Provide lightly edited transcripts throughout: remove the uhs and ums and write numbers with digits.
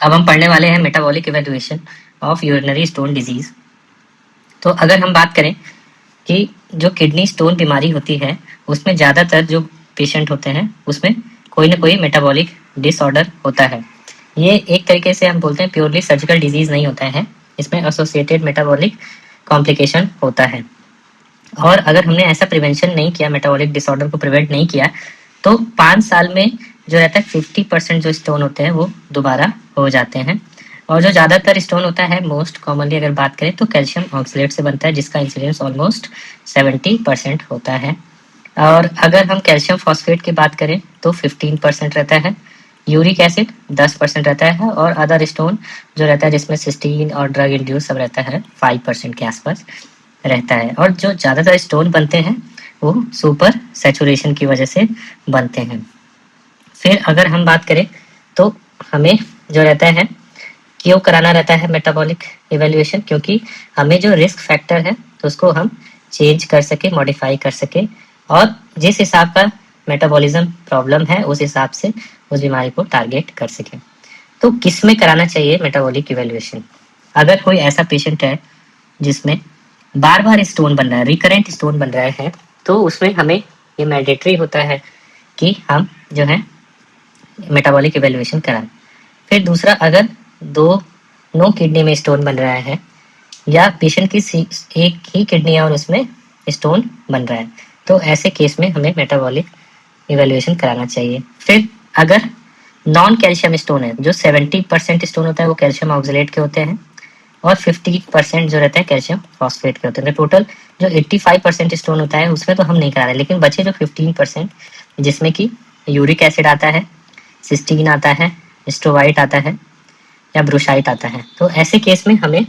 अब हम पढ़ने वाले हैं metabolic evaluation of urinary stone disease. तो अगर हम बात करें कि जो किडनी स्टोन बीमारी होती है उसमें ज़्यादातर जो पेशेंट होते हैं उसमें कोई ना कोई मेटाबॉलिक डिसऑर्डर होता है। ये एक तरीके से हम बोलते हैं प्योरली सर्जिकल डिजीज नहीं होता है, इसमें एसोसिएटेड मेटाबॉलिक कॉम्प्लिकेशन होता है। और अगर हमने ऐसा प्रिवेंशन नहीं किया, मेटाबॉलिक डिसऑर्डर को प्रिवेंट नहीं किया, तो 5 साल में जो रहता है 50% जो स्टोन होते हैं वो दोबारा हो जाते हैं। और जो ज़्यादातर स्टोन होता है मोस्ट कॉमनली अगर बात करें तो कैल्शियम ऑक्सलेट से बनता है, जिसका इंसिडेंस ऑलमोस्ट 70% होता है। और अगर हम कैल्शियम फॉस्फेट की बात करें तो 15% रहता है, यूरिक एसिड 10% रहता है, और अदर स्टोन जो रहता है जिसमें सिस्टीन और ड्रग इंड्यूस सब रहता है 5% के आसपास रहता है। और जो ज़्यादातर स्टोन बनते हैं वो सुपर सैचुरेशन की वजह से बनते हैं। फिर अगर हम बात करें तो हमें जो रहता है क्यों कराना रहता है मेटाबॉलिक इवैल्यूएशन, क्योंकि हमें जो रिस्क फैक्टर है तो उसको हम चेंज कर सके, मॉडिफाई कर सके, और जिस हिसाब का मेटाबॉलिज्म प्रॉब्लम है उस हिसाब से उस बीमारी को टारगेट कर सके। तो किस में कराना चाहिए मेटाबॉलिक इवैल्यूएशन? अगर कोई ऐसा पेशेंट है जिसमें बार बार स्टोन बन रहा है, रिकरेंट स्टोन बन रहा है, तो उसमें हमें ये मैंडेटरी होता है कि हम जो है मेटाबॉलिक इवैल्यूएशन कराएं। फिर दूसरा, अगर दोनों किडनी में स्टोन बन रहा है या पेशेंट की एक ही किडनी है और उसमें स्टोन बन रहा है, तो ऐसे केस में हमें मेटाबॉलिक इवैल्यूएशन कराना चाहिए। फिर अगर नॉन कैल्शियम स्टोन है, जो 70% स्टोन होता है वो कैल्शियम ऑक्सलेट के होते हैं और 50% जो रहते हैं कैल्शियम फॉस्फेट के होते हैं। टोटल जो 85% स्टोन होता है उसमें तो हम नहीं करा रहे, लेकिन बचे जो 15% जिसमें कि यूरिक एसिड आता है, सिस्टीन आता है, स्टोवाइट आता है या ब्रुशाइट आता है, तो ऐसे केस में हमें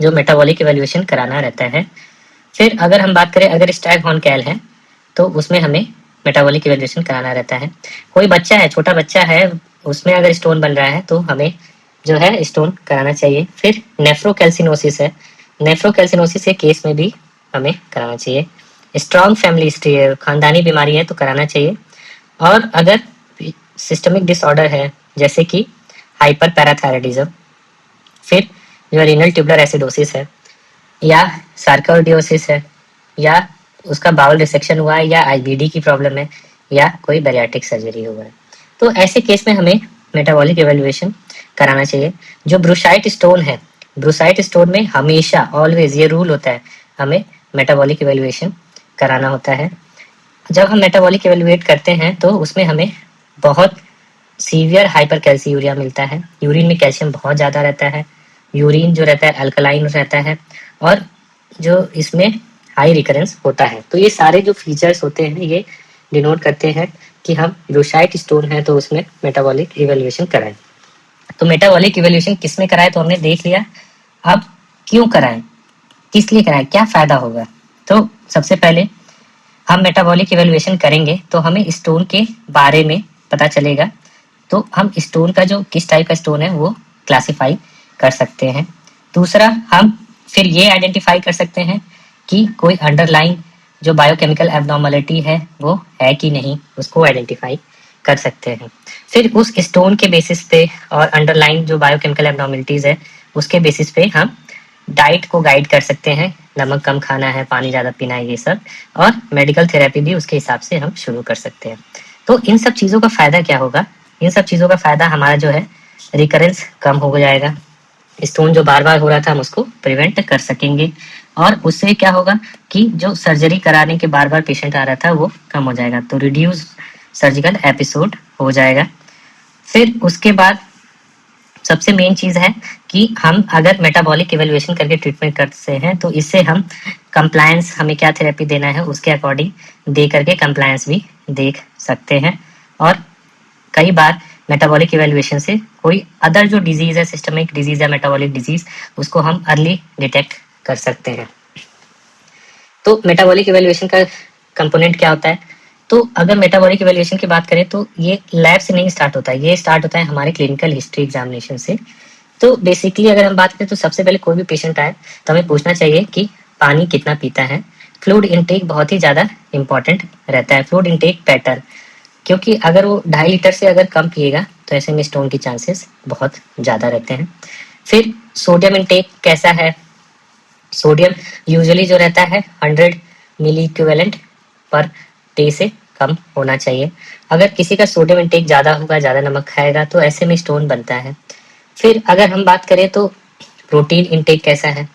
जो मेटाबॉलिक इवैल्यूएशन कराना रहता है। फिर अगर हम बात करें अगर स्टैग हॉर्न कैल है तो उसमें हमें मेटाबॉलिक इवैल्यूएशन कराना रहता है। कोई बच्चा है, छोटा बच्चा है, उसमें अगर स्टोन बन रहा है तो हमें जो है स्टोन कराना चाहिए। फिर नेफ्रोकैल्सिनोसिस है, नेफ्रोकैल्सिनोसिस के केस में भी हमें कराना चाहिए। स्ट्रॉन्ग फैमिली हिस्ट्री है, खानदानी बीमारी है तो कराना चाहिए। और अगर सिस्टमिक डिसऑर्डर है जैसे कि हाइपर पैराथायराइडिज्म, फिर जो रीनल ट्यूबुलर एसिडोसिस है, या सार्कोइडोसिस है, या उसका बाउल डिसेक्शन हुआ है, या आईबीडी की प्रॉब्लम है, या कोई बैरियाट्रिक सर्जरी हुआ है, तो ऐसे केस में हमें मेटाबॉलिक इवैल्यूएशन कराना चाहिए। जो ब्रुशाइट स्टोन है, ब्रुशाइट स्टोन में हमेशा ऑलवेज ये रूल होता है हमें मेटाबॉलिक इवैल्यूएशन कराना होता है। जब हम मेटाबॉलिक इवैल्यूएट करते हैं तो उसमें हमें बहुत सीवियर हाइपर कैल्सियूरिया मिलता है, यूरिन में कैल्शियम बहुत ज़्यादा रहता है, यूरिन जो रहता है अल्कलाइन रहता है, और जो इसमें हाई रिकरेंस होता है। तो ये सारे जो फीचर्स होते हैं ये डिनोट करते हैं कि हम ब्रुशाइट स्टोन है तो उसमें मेटाबॉलिक इवैल्यूएशन कराएं। तो मेटाबॉलिक इवैल्यूएशन किस में कराएं तो हमने देख लिया। अब क्यों कराएं, किस लिए कराएं, क्या फ़ायदा होगा? तो सबसे पहले हम मेटाबॉलिक इवैल्यूएशन करेंगे तो हमें स्टोन के बारे में पता चलेगा, तो हम स्टोन का जो किस टाइप का स्टोन है वो क्लासिफाई कर सकते हैं। दूसरा, हम फिर ये आइडेंटिफाई कर सकते हैं कि कोई अंडरलाइन जो बायोकेमिकल एबनॉर्मलिटी है वो है कि नहीं, उसको आइडेंटिफाई कर सकते हैं। फिर उस स्टोन के बेसिस पे और अंडरलाइन जो बायोकेमिकल एबनॉर्मलिटीज है उसके बेसिस पे हम डाइट को गाइड कर सकते हैं, नमक कम खाना है, पानी ज़्यादा पीना है, ये सब, और मेडिकल थेरेपी भी उसके हिसाब से हम शुरू कर सकते हैं। तो इन सब चीज़ों का फ़ायदा क्या होगा? इन सब चीज़ों का फ़ायदा हमारा जो है रिकरेंस कम हो जाएगा, स्टोन जो बार बार हो रहा था हम उसको प्रिवेंट कर सकेंगे, और उससे क्या होगा कि जो सर्जरी कराने के बार बार पेशेंट आ रहा था वो कम हो जाएगा, तो रिड्यूस सर्जिकल एपिसोड हो जाएगा। फिर उसके बाद सबसे मेन चीज़ है कि हम अगर मेटाबॉलिक इवैल्यूएशन करके ट्रीटमेंट करते हैं तो इससे हम कंप्लायंस, हमें क्या थेरेपी देना है उसके अकॉर्डिंग दे करके कंप्लायंस भी देख सकते हैं। और कई बार मेटाबॉलिक इवैल्यूएशन से कोई अदर जो डिजीज़ है, सिस्टमिक डिजीज़ या मेटाबॉलिक डिजीज़, उसको हम अर्ली डिटेक्ट कर सकते हैं। तो मेटाबॉलिक इवैल्यूएशन का कंपोनेंट क्या होता है? तो अगर मेटाबॉलिक इवैल्यूएशन की बात करें तो ये लैब से नहीं स्टार्ट होता है, ये स्टार्ट होता है हमारे क्लिनिकल हिस्ट्री एग्जामिनेशन से। तो बेसिकली अगर हम बात करें तो सबसे पहले कोई भी पेशेंट आए तो हमें पूछना चाहिए कि पानी कितना पीता है। फ्लूइड इनटेक बहुत ही ज़्यादा इंपॉर्टेंट रहता है, फ्लूइड इनटेक पैटर्न, क्योंकि अगर वो 2.5 लीटर से अगर कम पिएगा तो ऐसे में स्टोन की चांसेस बहुत ज़्यादा रहते हैं। फिर सोडियम इंटेक कैसा है? सोडियम यूजुअली जो रहता है 100 मिली इक्विवेलेंट पर डे से कम होना चाहिए। अगर किसी का सोडियम इंटेक ज़्यादा होगा, ज़्यादा नमक खाएगा, तो ऐसे में स्टोन बनता है। फिर अगर हम बात करें तो प्रोटीन इंटेक कैसा है?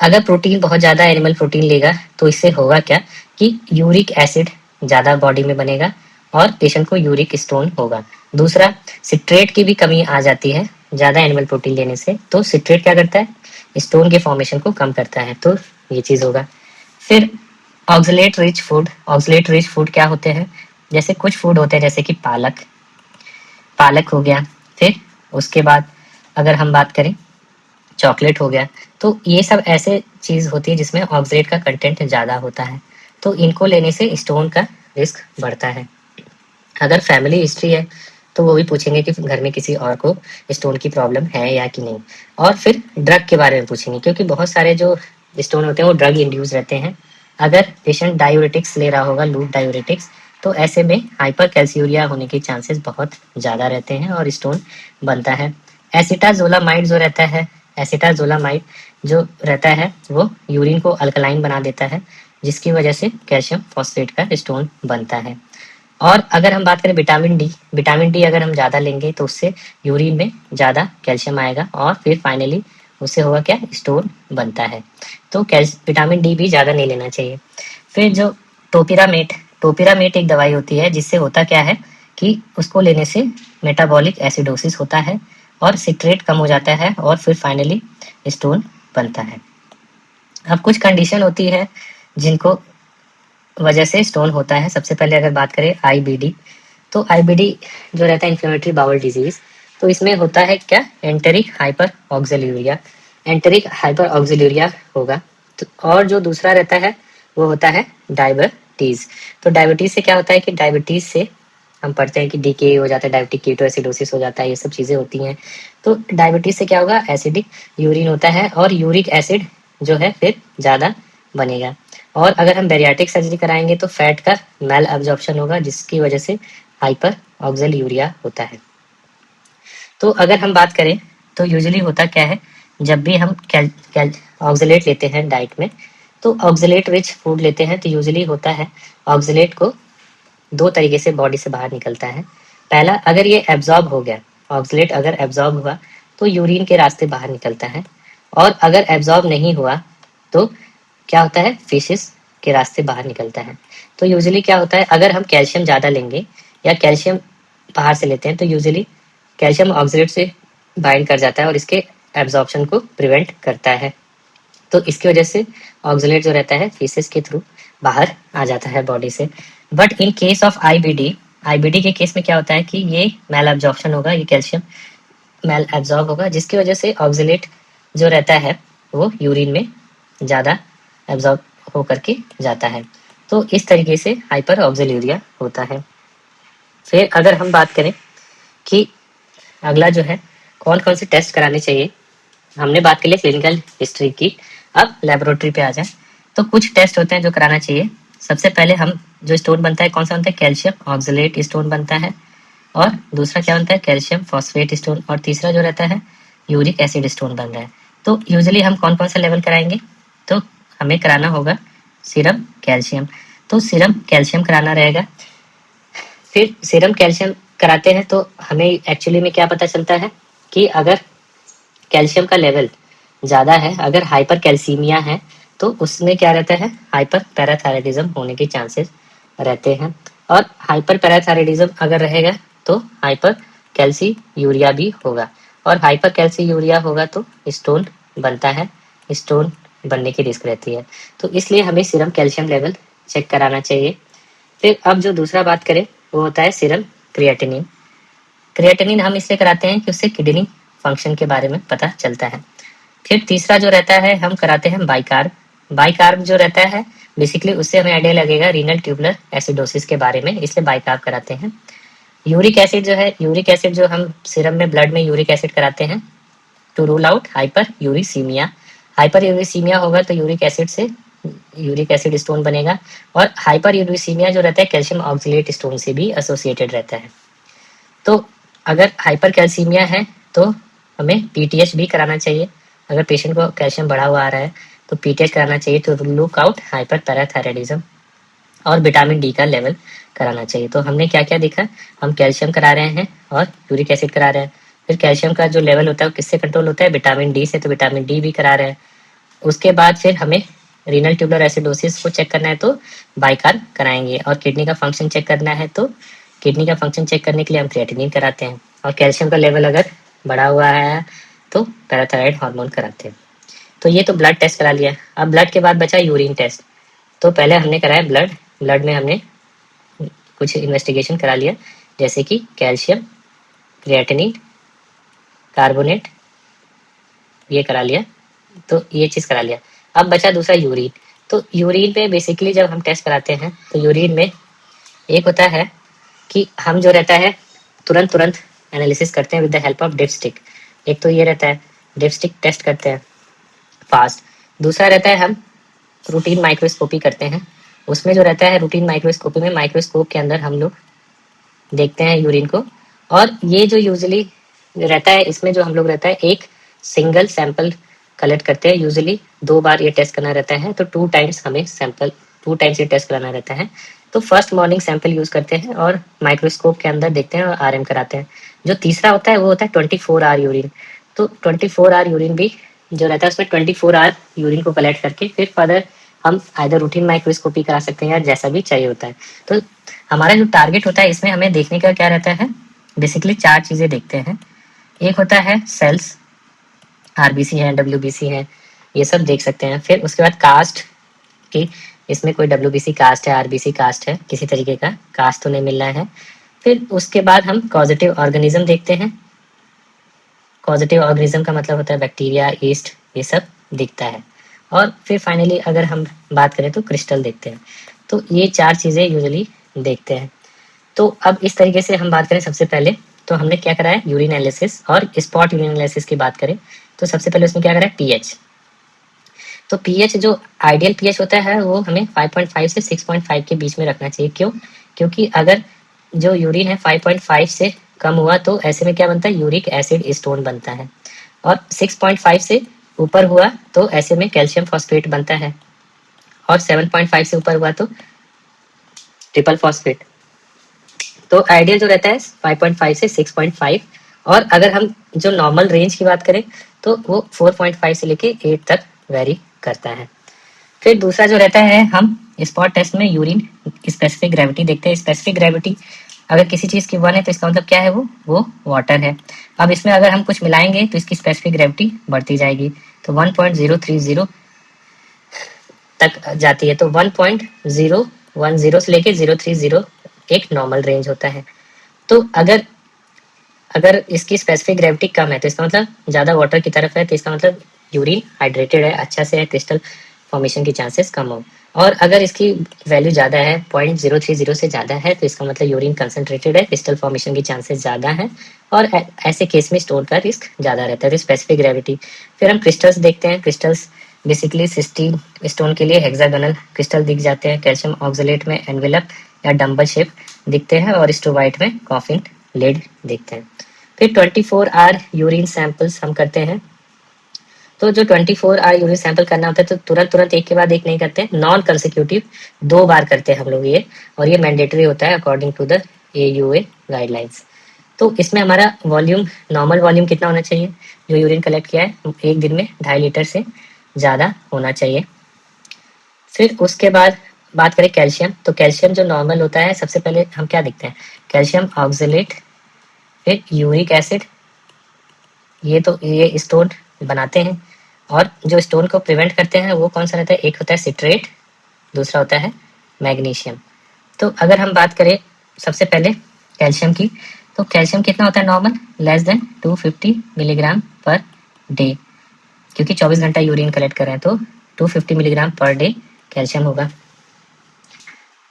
अगर प्रोटीन बहुत ज़्यादा एनिमल प्रोटीन लेगा तो इससे होगा क्या कि यूरिक एसिड ज़्यादा बॉडी में बनेगा और पेशेंट को यूरिक स्टोन होगा। दूसरा, सिट्रेट की भी कमी आ जाती है ज़्यादा एनिमल प्रोटीन लेने से। तो सिट्रेट क्या करता है? स्टोन के फॉर्मेशन को कम करता है, तो ये चीज़ होगा। फिर oxalate rich food. Oxalate rich food क्या होते हैं? जैसे कुछ फूड होते हैं जैसे कि पालक, पालक हो गया। फिर उसके बाद अगर हम बात करें चॉकलेट हो गया, तो ये सब ऐसे चीज़ होती है जिसमें ऑक्सलेट का कंटेंट ज़्यादा होता है, तो इनको लेने से स्टोन का रिस्क बढ़ता है। अगर फैमिली हिस्ट्री है तो वो भी पूछेंगे कि घर में किसी और को स्टोन की प्रॉब्लम है या कि नहीं। और फिर ड्रग के बारे में पूछेंगे, क्योंकि बहुत सारे जो स्टोन होते हैं वो ड्रग इंड्यूस रहते हैं। अगर पेशेंट डायूरेटिक्स ले रहा होगा, लूप डायूरेटिक्स, तो ऐसे में हाइपर कैल्सियूरिया होने के चांसेस बहुत ज़्यादा रहते हैं और स्टोन बनता है। एसिटाजोलामाइड जो रहता है, एसिटाजोलामाइड जो रहता है वो यूरिन को अल्कलाइन बना देता है, जिसकी वजह से कैल्शियम फॉस्फेट का स्टोन बनता है। और अगर हम बात करें विटामिन डी, विटामिन डी अगर हम ज़्यादा लेंगे तो उससे यूरिन में ज़्यादा कैल्शियम आएगा और फिर फाइनली उससे होगा क्या? स्टोन बनता है। तो विटामिन डी भी ज़्यादा नहीं लेना चाहिए। फिर जो टोपिरामेट, टोपिरामेट एक दवाई होती है जिससे होता क्या है कि उसको लेने से मेटाबॉलिक एसिडोसिस होता है और सिट्रेट कम हो जाता है और फिर फाइनली स्टोन बनता है। अब कुछ कंडीशन होती है जिनको वजह से स्टोन होता है। सबसे पहले अगर बात करें आईबीडी, तो आईबीडी जो रहता है इन्फ्लेमेटरी बाउल डिजीज, तो इसमें होता है क्या? एंटेरिक हाइपर ऑक्सिल्यूरिया, एंटेरिक हाइपर ऑक्सिल्यूरिया होगा। तो और जो दूसरा रहता है वो होता है डायबिटीज। तो डायबिटीज से क्या होता है कि डायबिटीज से हम पढ़ते हैं कि डीके हो जाता है, डायबिटिक कीटोएसिडोसिस हो जाता है, ये सब चीज़ें होती हैं। तो डायबिटीज से क्या होगा? एसिडिक यूरिन होता है और यूरिक एसिड जो है फिर ज़्यादा बनेगा। और अगर हम बैरियाट्रिक सर्जरी कराएंगे तो फैट का मेल एब्जॉर्प्शन होगा, जिसकी वजह से हाइपर ऑक्सिल्यूरिया होता है। तो अगर हम बात करें तो यूजुअली होता क्या है, जब भी हम ऑक्सलेट लेते हैं डाइट में, तो ऑक्सलेट रिच फूड लेते हैं तो यूजुअली होता है ऑक्सलेट को दो तरीके से बॉडी से बाहर निकलता है। पहला, अगर ये एब्जॉर्ब हो गया, ऑक्सलेट अगर एब्जॉर्ब हुआ तो यूरिन के रास्ते बाहर निकलता है। और अगर एब्जॉर्ब नहीं हुआ तो क्या होता है? फिशेस के रास्ते बाहर निकलता है। तो यूजुअली क्या होता है, अगर हम कैल्शियम ज़्यादा लेंगे या कैल्शियम बाहर से लेते हैं तो यूजुअली कैल्शियम ऑक्सलेट से बाइंड कर जाता है और इसके एब्जॉर्प्शन को प्रिवेंट करता है। तो इसकी वजह से ऑक्सलेट जो रहता है फीसेस के थ्रू बाहर आ जाता है बॉडी से। But in case of IBD, IBD के केस में क्या होता है कि ये मेल एब्जॉर्प्शन होगा, ये कैल्शियम मेल एब्जॉर्ब होगा, जिसकी वजह से ऑक्सलेट जो रहता है वो यूरिन में ज़्यादा एब्जॉर्ब होकर के जाता है। तो इस तरीके से हाइपर ऑक्सिल्यूरिया होता है। फिर अगर हम बात करें कि अगला जो है कौन कौन से टेस्ट कराने चाहिए, हमने बात के लिए क्लिनिकल हिस्ट्री की, अब लेबोरेटरी पे आ जाए तो कुछ टेस्ट होते हैं जो कराना चाहिए। सबसे पहले हम जो स्टोन बनता है कौन सा बनता है? कैल्शियम ऑक्सलेट स्टोन बनता है। और दूसरा क्या बनता है? Calcium phosphate stone. और तीसरा जो रहता है यूरिक एसिड स्टोन बन रहा है। तो यूजुअली हम कौन कौन सा लेवल कराएंगे? तो हमें कराना होगा सीरम कैल्शियम, तो सीरम कैल्शियम कराना रहेगा। फिर सीरम कैल्शियम कराते हैं तो हमें एक्चुअली में क्या पता चलता है कि अगर कैल्शियम का लेवल ज़्यादा है, अगर हाइपर कैल्सीमिया है, तो उसमें क्या रहता है? हाइपर पैराथायराइडिज्म होने के चांसेस रहते हैं। और हाइपर पैराथायराइडिज्म अगर रहेगा तो हाइपर कैल्सीयूरिया भी होगा, और हाइपर कैल्सीयूरिया होगा तो स्टोन बनता है, स्टोन बनने की रिस्क रहती है। तो इसलिए हमें सीरम कैल्शियम लेवल चेक कराना चाहिए। फिर अब जो दूसरा बात करें वो होता है सीरम क्रिएटिनिन। क्रिएटिनिन हम इसलिए कराते हैं कि उससे किडनी फंक्शन के बारे में पता चलता है। फिर तीसरा जो रहता है हम कराते हैं बाइकार्ब। बाइकार्ब जो रहता है बेसिकली उससे हमें आइडिया लगेगा रीनल ट्यूबुलर एसिडोसिस के बारे में, इसलिए बाइकार्ब कराते हैं। यूरिक एसिड जो है, यूरिक एसिड जो हम सीरम में ब्लड में यूरिक एसिड कराते हैं to rule out hyperuricaemia. Hyperuricaemia होगा तो यूरिक एसिड से यूरिक एसिड स्टोन बनेगा, और हाइपर यूरिसीमिया जो रहता है कैल्शियम ऑक्सलेट स्टोन से भी एसोसिएटेड रहता है। तो अगर हाइपर कैल्सीमिया है तो हमें पीटीएच भी कराना चाहिए। अगर पेशेंट को कैल्शियम बढ़ा हुआ आ रहा है तो पीटीएच कराना चाहिए to look out hyperparathyroidism, और विटामिन डी का लेवल कराना चाहिए। तो हमने क्या क्या देखा, हम कैल्शियम करा रहे हैं और यूरिक एसिड करा रहे हैं। फिर कैल्शियम का जो लेवल होता है वो किससे कंट्रोल होता है, विटामिन डी से, तो विटामिन डी भी करा रहे हैं। उसके बाद फिर हमें रीनल ट्यूबुलर एसिडोसिस को चेक करना है तो बाइकार कराएंगे, और किडनी का फंक्शन चेक करना है तो किडनी का फंक्शन चेक करने के लिए हम क्रिएटिनिन कराते हैं, और कैल्शियम का लेवल अगर बढ़ा हुआ है तो पैराथायराइड हार्मोन कराते हैं। तो ये तो ब्लड टेस्ट करा लिया। अब ब्लड के बाद बचा यूरिन टेस्ट। तो पहले हमने कराया ब्लड। ब्लड में हमने कुछ इन्वेस्टिगेशन करा लिया, जैसे कि कैल्शियम, क्रिएटिनिन, कार्बोनेट, ये करा लिया। तो ये चीज़ करा लिया। अब बचा दूसरा यूरिन। तो यूरिन में बेसिकली जब हम टेस्ट कराते हैं तो यूरिन में एक होता है कि हम जो रहता है तुरंत एनालिसिस करते हैं with the help of dipstick. एक तो ये रहता है डिपस्टिक टेस्ट करते हैं फास्ट। दूसरा रहता है हम रूटीन माइक्रोस्कोपी करते हैं। उसमें जो रहता है रूटीन माइक्रोस्कोपी में माइक्रोस्कोप के अंदर हम लोग देखते हैं यूरिन को। और ये जो यूजुअली रहता है इसमें जो हम लोग रहता है एक सिंगल सैंपल कलेक्ट करते हैं। यूजुअली 2 बार ये टेस्ट करना रहता है, तो 2 टाइम्स हमें सैंपल 2 टाइम्स ये टेस्ट कराना रहता है। तो फर्स्ट मॉर्निंग सैंपल यूज करते हैं और माइक्रोस्कोप के अंदर देखते हैं और आरएम कराते हैं। जो तीसरा होता है वो होता है 24 आवर यूरिन। तो 24 आवर यूरिन भी जो रहता है उसमें 24 आवर यूरिन को कलेक्ट करके फिर फर्दर हम आइदर रूटीन माइक्रोस्कोपी करा सकते हैं या जैसा भी चाहिए होता है। तो हमारा जो टारगेट होता है इसमें हमें देखने का क्या रहता है, बेसिकली 4 चीज़ें देखते हैं। एक होता है सेल्स, आरबीसी है, डब्ल्यूबीसी है, ये सब देख सकते हैं। फिर उसके बाद कास्ट कि इसमें कोई डब्ल्यूबीसी कास्ट है, आरबीसी कास्ट है, किसी तरीके का कास्ट तो नहीं मिल रहा है। फिर उसके बाद हम पॉजिटिव ऑर्गेनिज्म देखते हैं। पॉजिटिव ऑर्गेनिज्म का मतलब होता है बैक्टीरिया, ईस्ट, ये सब दिखता है। और फिर फाइनली अगर हम बात करें तो क्रिस्टल देखते हैं। तो ये 4 चीज़ें यूजुअली देखते हैं। तो अब इस तरीके से हम बात करें सबसे पहले तो हमने क्या करा है यूरिन एनालिसिस और स्पॉट यूरिन एनालिसिस की बात करें तो सबसे पहले उसमें क्या करा है पीएच। तो पीएच जो आइडियल पीएच होता है वो हमें 5.5 से 6.5 के बीच में रखना चाहिए। क्यों? क्योंकि अगर जो यूरिन है 5.5 से कम हुआ तो ऐसे में क्या बनता है, यूरिक एसिड स्टोन बनता है। और 6.5 से ऊपर हुआ तो ऐसे में कैल्शियम फॉस्फेट बनता है। और 7.5 से ऊपर हुआ तो ट्रिपल फॉस्फेट। तो आइडियल जो रहता है 5.5 से 6.5। और अगर हम जो नॉर्मल रेंज की बात करें तो वो 4.5 से लेके 8 तक वेरी करता है। फिर दूसरा जो रहता है हम स्पॉट टेस्ट में यूरिन स्पेसिफिक ग्रेविटी देखते हैं। स्पेसिफिक ग्रेविटी अगर किसी चीज़ की 1 है तो इसका मतलब क्या है, वो वाटर है। अब इसमें अगर हम कुछ मिलाएंगे तो इसकी स्पेसिफिक ग्रेविटी बढ़ती जाएगी, तो 1.030 तक जाती है। तो 1.010 से लेके 030 एक नॉर्मल रेंज होता है। तो अगर अगर इसकी स्पेसिफिक ग्रेविटी कम है तो इसका मतलब ज़्यादा वाटर की तरफ है, तो इसका मतलब यूरिन हाइड्रेटेड है, अच्छा से है, क्रिस्टल फॉर्मेशन की चांसेस कम हो। और अगर इसकी वैल्यू ज़्यादा है 0.030 से ज़्यादा है तो इसका मतलब यूरिन कंसनट्रेटेड है, क्रिस्टल फॉर्मेशन की चांसेस ज़्यादा है, और ऐसे केस में स्टोन का रिस्क ज़्यादा रहता है। तो स्पेसिफिक ग्रेविटी। फिर हम क्रिस्टल्स देखते हैं। क्रिस्टल्स बेसिकली सिस्टीन स्टोन के लिए हेक्सागोनल क्रिस्टल दिख जाते हैं। कैल्शियम ऑक्सलेट में एनवेलप या डम्बल शेप दिखते हैं, और स्टोवाइट में कॉफिन लेड दिखते हैं। फिर 24 आवर यूरिन सैंपल्स हम करते हैं। तो जो 24 आवर यूरिन सैंपल करना होता है तो तुरंत एक के बाद एक नहीं करते, नॉन कंसेक्यूटिव 2 बार करते हैं हम लोग ये, और ये मैंडेटरी होता है according to the AUA guidelines. तो इसमें हमारा वॉल्यूम, नॉर्मल वॉल्यूम कितना होना चाहिए, जो यूरिन कलेक्ट किया है एक दिन में 2.5 लीटर से ज़्यादा होना चाहिए। फिर उसके बाद बात करें कैल्शियम, तो कैल्शियम जो नॉर्मल होता है सबसे पहले हम क्या देखते हैं, कैल्शियम ऑक्सलेट, फिर यूरिक एसिड, ये स्टोन बनाते हैं। और जो स्टोन को प्रिवेंट करते हैं वो कौन सा रहता है, एक होता है सिट्रेट, दूसरा होता है मैग्नीशियम। तो अगर हम बात करें सबसे पहले कैल्शियम की, तो कैल्शियम कितना होता है normal, less than 250 milligram per day, क्योंकि 24 घंटा यूरिन कलेक्ट कर रहे हैं तो 250 मिलीग्राम पर डे कैल्शियम होगा।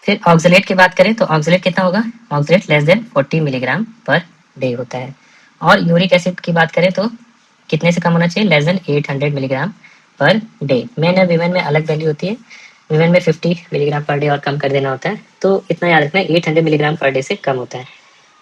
फिर ऑक्सलेट की बात करें तो ऑक्सलेट कितना होगा, oxalate less than 40 milligram per day होता है। और यूरिक एसिड की बात करें तो कितने से कम होना चाहिए, less than 800 milligram per day. Main और वीमेन में अलग वैल्यू होती है, वीमेन में 50 मिलीग्राम पर डे और कम कर देना होता है, तो इतना याद रखना 800 मिलीग्राम पर डे से कम होता है।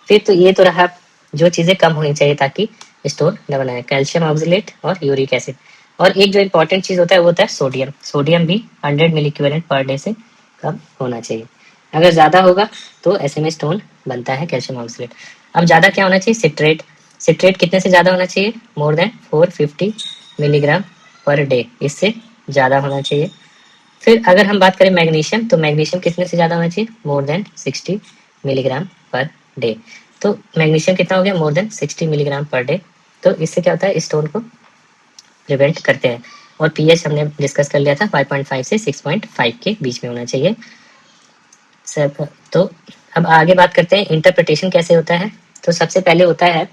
फिर तो ये तो रहा जो चीज़ें कम होनी चाहिए ताकि स्टोन न बनाए, कैल्शियम ऑक्सलेट और यूरिक एसिड। और एक जो इंपॉर्टेंट चीज़ होता है वो होता है सोडियम। सोडियम भी 100 मिली इक्विवेलेंट पर डे से कम होना चाहिए। अगर ज़्यादा होगा तो ऐसे में स्टोन बनता है कैल्शियम ऑक्सलेट। अब ज़्यादा क्या होना चाहिए? सिट्रेट। सिट्रेट कितने से ज़्यादा होना चाहिए? More than 450 milligram per day, इससे ज़्यादा होना चाहिए। फिर अगर हम बात करें मैग्नीशियम, तो मैग्नीशियम कितने से ज़्यादा होना चाहिए? More than 60 milligram per day. तो मैग्नीशियम कितना हो गया? More than 60 milligram per day. तो इससे क्या होता है? स्टोन को प्रिवेंट करते हैं। और पीएच हमने डिस्कस कर लिया था 5.5 से 6.5 के बीच में होना चाहिए सब। तो अब आगे बात करते हैं इंटरप्रिटेशन कैसे होता है। तो सबसे पहले होता है,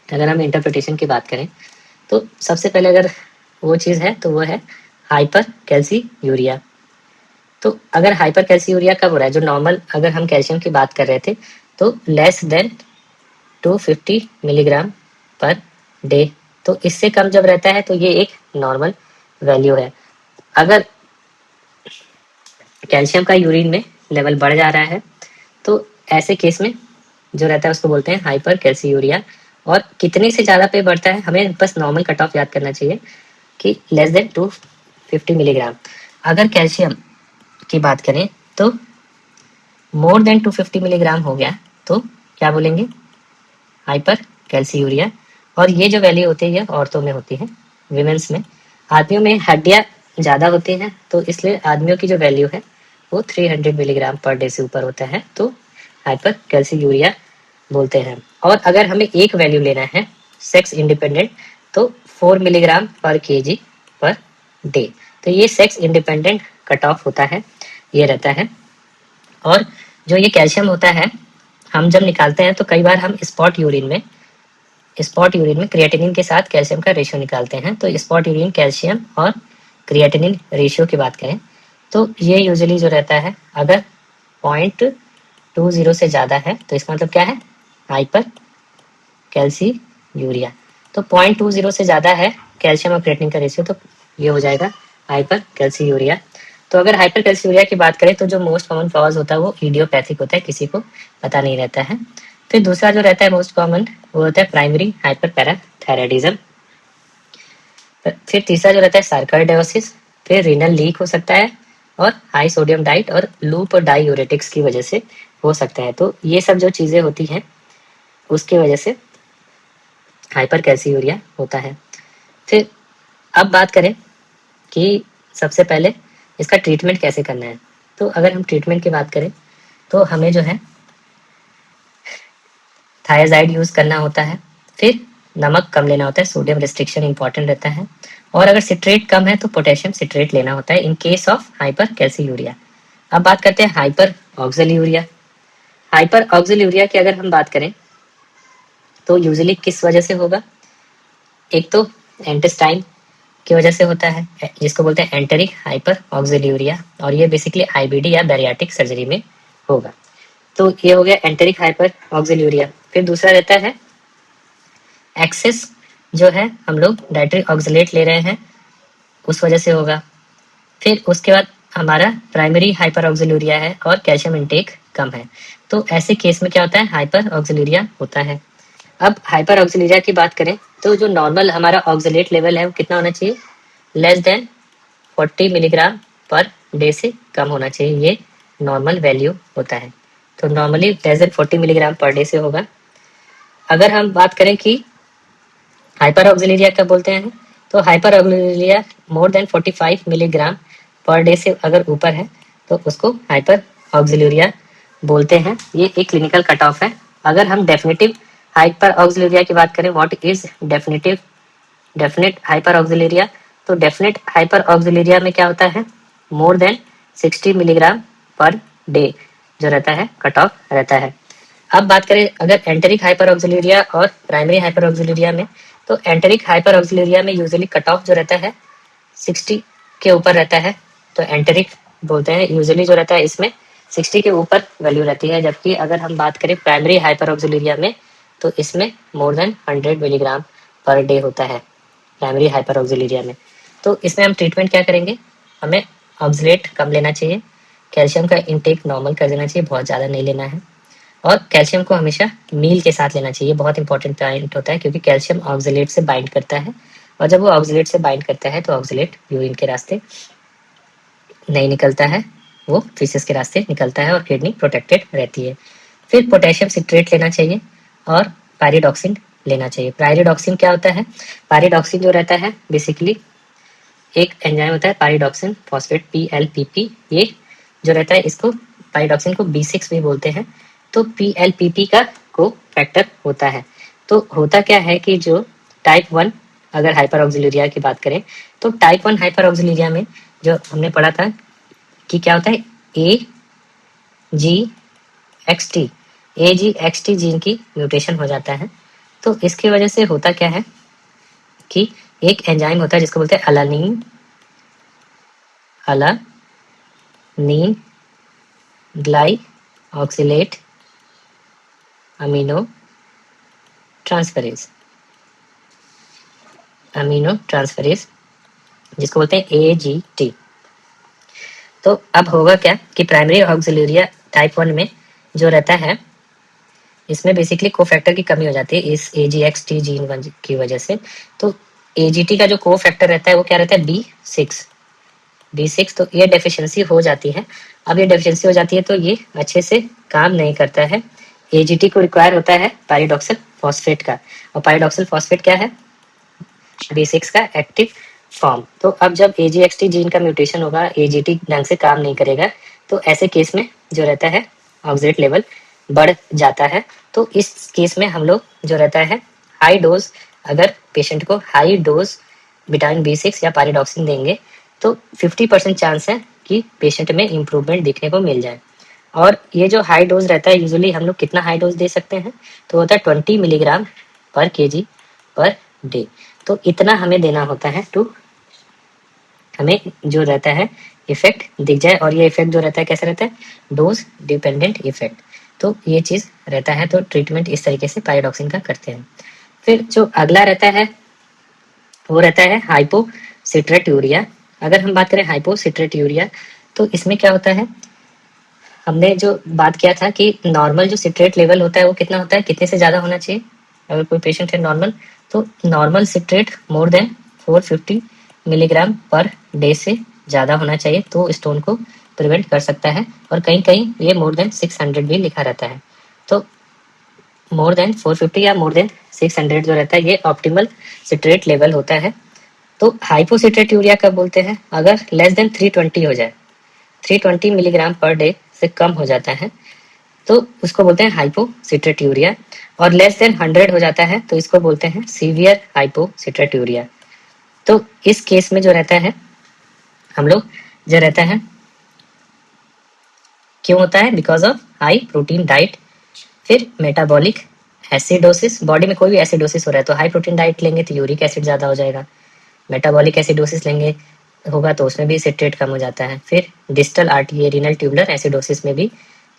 अगर हम इंटरप्रिटेशन की बात करें तो सबसे पहले अगर वो चीज़ है तो वो है हाइपर कैल्सीयूरिया। तो अगर हाइपर कैल्सीयूरिया कब हो रहा है? जो नॉर्मल अगर हम कैल्शियम की बात कर रहे थे तो less than 250 milligram per day. तो इससे कम जब रहता है तो ये एक नॉर्मल वैल्यू है। अगर कैल्शियम का यूरिन में लेवल बढ़ जा रहा है तो ऐसे केस में जो रहता है उसको बोलते हैं हाइपर कैल्सीयूरिया। और कितने से ज़्यादा पे बढ़ता है? हमें बस नॉर्मल कट ऑफ याद करना चाहिए कि लेस देन 250 मिलीग्राम। अगर कैल्शियम की बात करें तो मोर देन 250 मिलीग्राम हो गया तो क्या बोलेंगे? हाइपर कैल्सीयूरिया। और ये जो वैल्यू होती है औरतों में होती है, विमेंस में। आदमियों में हड्डियाँ ज़्यादा होती हैं तो इसलिए आदमियों की जो वैल्यू है वो 300 मिलीग्राम पर डे से ऊपर होता है तो हाइपर कैल्सीयूरिया बोलते हैं। और अगर हमें एक वैल्यू लेना है सेक्स इंडिपेंडेंट तो 4 मिलीग्राम पर केजी पर डे। तो ये सेक्स इंडिपेंडेंट कट ऑफ होता है, ये रहता है। और जो ये कैल्शियम होता है हम जब निकालते हैं तो कई बार हम स्पॉट यूरिन में क्रिएटिनिन के साथ कैल्शियम का रेशियो निकालते हैं। तो स्पॉट यूरिन कैल्शियम और क्रिएटिनिन रेशियो की बात करें तो ये यूजुअली जो रहता है अगर 0.20 से ज़्यादा है तो इसका मतलब क्या है? हाइपर कैल्सीयूरिया। तो 0.20 से ज़्यादा है कैल्शियम और क्रिएटिनिन का रेशियो तो ये हो जाएगा हाइपर कैल्सीयूरिया। तो अगर हाइपर कैल्सीयूरिया की बात करें तो जो मोस्ट कॉमन कॉज होता है वो इडियोपैथिक होता है, किसी को पता नहीं रहता है। फिर दूसरा जो रहता है मोस्ट कॉमन वो होता है प्राइमरी हाइपर पैराथायराइडिज्म। फिर तीसरा जो रहता है सार्कोइडोसिस। फिर रीनल लीक हो सकता है और हाई सोडियम डाइट और लूप और डाईयूरेटिक्स की वजह से हो सकता है। तो ये सब जो चीज़ें होती हैं उसकी वजह से हाइपर कैल्सीयूरिया होता है। फिर अब बात करें कि सबसे पहले इसका ट्रीटमेंट कैसे करना है। तो अगर हम ट्रीटमेंट की बात करें तो हमें जो है थायाजाइड यूज़ करना होता है। फिर नमक कम लेना होता है, सोडियम रिस्ट्रिक्शन इंपॉर्टेंट रहता है। और अगर सिट्रेट कम है तो पोटेशियम सिट्रेट लेना होता है इन केस ऑफ हाइपर कैल्सीयूरिया। अब बात करते हैं हाइपर ऑक्सील्यूरिया। हाइपर ऑक्सील्यूरिया की अगर हम बात करें तो यूजुअली किस वजह से होगा? एक तो एंटेस्टाइन की वजह से होता है जिसको बोलते हैं एंटेरिक हाइपर ऑक्सील्यूरिया, और ये बेसिकली आईबीडी या बैरियाटिक सर्जरी में होगा। तो ये हो गया एंटेरिक हाइपर ऑक्सील्यूरिया। फिर दूसरा रहता है एक्सेस, जो है हम लोग डाइट्री ऑक्सलेट ले रहे हैं उस वजह से होगा। फिर उसके बाद हमारा प्राइमरी हाइपर ऑक्सील्यूरिया है और कैल्शियम इंटेक कम है, तो ऐसे केस में क्या होता है? हाइपर ऑक्सील्यूरिया होता है। अब हाइपर ऑक्सील्यूरिया की बात करें तो जो नॉर्मल हमारा ऑक्सलेट लेवल है वो कितना होना चाहिए? Less than 40 milligram per day से कम होना चाहिए, ये नॉर्मल वैल्यू होता है। तो normally less than 40 milligram per day से होगा। अगर हम बात करें कि हाइपर ऑक्सीलिया क्या बोलते हैं, तो hyperoxaluria more than 45 milligram per day से अगर ऊपर है तो उसको हाइपर ऑक्सीलिया बोलते हैं। ये एक क्लिनिकल कट ऑफ है। अगर हम डेफिनेटिव हाइपर ऑक्सीलिया की बात करें, व्हाट इज डेफिनेट हाइपर ऑक्सीलिया, तो डेफिनेट हाइपर ऑक्सीलिया में क्या होता है? More than 60 milligram per day जो रहता है कट ऑफ रहता है। अब बात करें अगर एंटेरिक हाइपर ऑक्सीलिया और प्राइमरी हाइपर ऑक्सीलिया में, तो एंटेरिक हाइपर ऑक्सीलिया में यूजुअली कट ऑफ जो रहता है 60 के ऊपर रहता है, तो एंटेरिक बोलते हैं। यूजुअली जो रहता है इसमें 60 के ऊपर वैल्यू रहती है। जबकि अगर हम बात करें प्राइमरी हाइपर ऑक्सीलिया में तो इसमें more than 100 milligram per day होता है प्राइमरी हाइपर ऑक्सीलिया में। तो इसमें हम ट्रीटमेंट क्या करेंगे? हमें ऑक्सलेट कम लेना चाहिए, कैल्शियम का इंटेक नॉर्मल कर देना चाहिए, बहुत ज़्यादा नहीं लेना है। और कैल्शियम को हमेशा मील के साथ लेना चाहिए, बहुत इंपॉर्टेंट पॉइंट होता है, क्योंकि कैल्शियम ऑक्सलेट से बाइंड करता है, और जब वो ऑक्सलेट से बाइंड करता है तो ऑक्सलेट यूरिन के रास्ते नहीं निकलता है, वो फीसेस के रास्ते निकलता है और किडनी प्रोटेक्टेड रहती है। फिर पोटेशियम सिट्रेट लेना चाहिए और पायरिडॉक्सिन लेना चाहिए। पायरिडॉक्सिन क्या होता है? पायरिडॉक्सिन जो रहता है बेसिकली एक एंजाइम होता है पायरिडॉक्सिन फॉस्फेट PLPP, ये जो रहता है इसको पायरिडॉक्सिन को B6 भी बोलते हैं। तो PLPP का को फैक्टर होता है। तो होता क्या है कि जो टाइप 1 अगर हाइपर ऑक्सिलूरिया की बात करें तो टाइप 1 हाइपर ऑक्सिलूरिया में जो हमने पढ़ा था कि क्या होता है, AGXT जीन की म्यूटेशन हो जाता है। तो इसकी वजह से होता क्या है कि एक एंजाइम होता है जिसको बोलते हैं अलानिन ग्लाइऑक्सिलेट अमीनो ट्रांसफरेज जिसको बोलते हैं AGT। तो अब होगा क्या कि प्राइमरी ऑक्सिलूरिया टाइप 1 में जो रहता है इसमें बेसिकली कोफैक्टर की कमी हो जाती है इस AGXT जीन की वजह से। तो AGT का जो कोफैक्टर रहता है वो क्या रहता है, B6। तो ये डेफिशिएंसी हो जाती है। अब ये डेफिशिएंसी हो जाती है तो ये अच्छे से काम नहीं करता है। AGT को रिक्वायर होता है पायरिडॉक्सिल फॉस्फेट का, और पायरिडॉक्सिल फॉस्फेट क्या है, B6 का एक्टिव फॉर्म। तो अब जब AGXT जीन का म्यूटेशन होगा, AGT ढंग से काम नहीं करेगा, तो ऐसे केस में जो रहता है ऑक्सलेट लेवल बढ़ जाता है। तो इस केस में हम लोग जो रहता है हाई डोज, अगर पेशेंट को हाई डोज विटामिन B6 या पायरिडॉक्सिन देंगे तो 50% चांस है कि पेशेंट में इम्प्रूवमेंट दिखने को मिल जाए। और ये जो हाई डोज रहता है यूजुअली हम लोग कितना हाई डोज दे सकते हैं, तो होता है 20 मिलीग्राम पर kg पर डे। तो इतना हमें देना होता है टू हमें जो रहता है इफेक्ट दिख जाए। और ये इफेक्ट जो रहता है कैसा रहता है, डोज डिपेंडेंट इफेक्ट। तो ये चीज रहता है। तो ट्रीटमेंट इस तरीके से पायरिडॉक्सिन का करते हैं। फिर जो अगला रहता है वो रहता है हाइपोसिट्रेट्यूरिया। अगर हम बात करें हाइपोसिट्रेट्यूरिया तो इसमें क्या होता है, हमने जो बात किया था कि नॉर्मल जो सिट्रेट लेवल होता है वो कितना होता है, कितने से ज़्यादा होना चाहिए। अगर कोई पेशेंट है नॉर्मल, तो normal citrate more than 450 milligram per day से ज़्यादा होना चाहिए, तो स्टोन को प्रिवेंट कर सकता है। और कहीं कहीं ये मोर देन 600 भी लिखा रहता है। तो मोर देन 450 या मोर देन 600 जो रहता है ये ऑप्टिमल सिट्रेट लेवल होता है। तो हाइपोसिट्रेट्यूरिया कब बोलते हैं, अगर लेस देन 320 हो जाए, 320 मिलीग्राम पर डे से कम हो जाता है तो उसको बोलते हैं हाइपोसिट्रेट्यूरिया। और लेस देन 100 हो जाता है तो इसको बोलते हैं सीवियर हाइपोसिट्रेट्यूरिया। तो इस केस में जो रहता है हम लोग जो रहता है क्यों होता है, because of high protein diet. फिर मेटाबॉलिक एसिडोसिस, बॉडी में कोई भी एसिडोसिस हो रहा है तो हाई प्रोटीन डाइट लेंगे तो यूरिक एसिड ज़्यादा हो जाएगा। मेटाबॉलिक एसिडोसिस लेंगे होगा तो उसमें भी सिट्रेट कम हो जाता है। फिर distal artery renal tubular acidosis में भी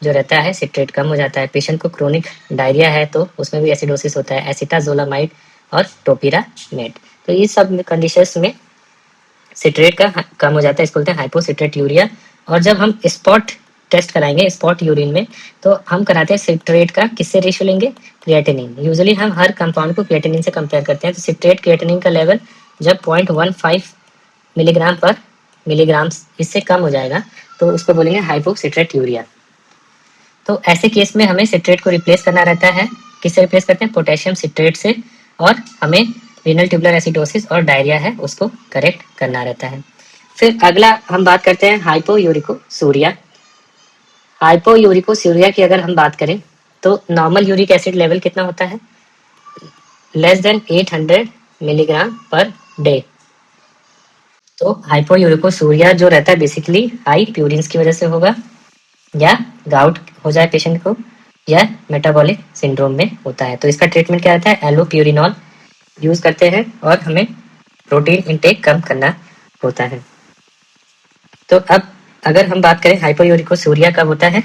जो रहता है सिट्रेट कम हो जाता है। पेशेंट को क्रोनिक डायरिया है तो उसमें भी एसिडोसिस होता है, एसिटाजोलामाइड और टोपिरामेट। तो ये सब कंडीशंस में सिट्रेट का कम हो जाता है, इसको बोलते हैं हाइपोसिट्रेट्यूरिया। और जब हम स्पॉट टेस्ट कराएंगे स्पॉट यूरिन में तो हम कराते हैं सिट्रेट का किससे रेशियो लेंगे, क्रिएटिनिन। यूजुअली हम हर कंपाउंड को क्रिएटिनिन से कंपेयर करते हैं। तो सिट्रेट क्रिएटिनिन का लेवल जब 0.15 मिलीग्राम पर मिलीग्राम इससे कम हो जाएगा तो उसको बोलेंगे हाइपोसिट्रेट्यूरिया। तो ऐसे केस में हमें सिट्रेट को रिप्लेस करना रहता है। किससे रिप्लेस करते हैं, पोटेशियम सिट्रेट से। और हमें रीनल ट्यूबुलर एसिडोसिस और डायरिया है उसको करेक्ट करना रहता है। फिर अगला हम बात करते हैं हाइपोयूरिकोसूरिया। हाइपोयूरिकोसूरिया की अगर हम बात करें तो नॉर्मल यूरिक एसिड लेवल कितना होता है, less than 800 milligram per day. तो हाइपोयूरिकोसूरिया जो रहता है बेसिकली हाई प्यूरिन्स की वजह से होगा, या गाउट हो जाए पेशेंट को, या मेटाबॉलिक सिंड्रोम में होता है। तो इसका ट्रीटमेंट क्या रहता है, एलोप्यूरिनॉल यूज करते हैं और हमें प्रोटीन इंटेक कम करना होता है। तो अब अगर हम बात करें हाइपोयूरिकोसूरिया कब होता है,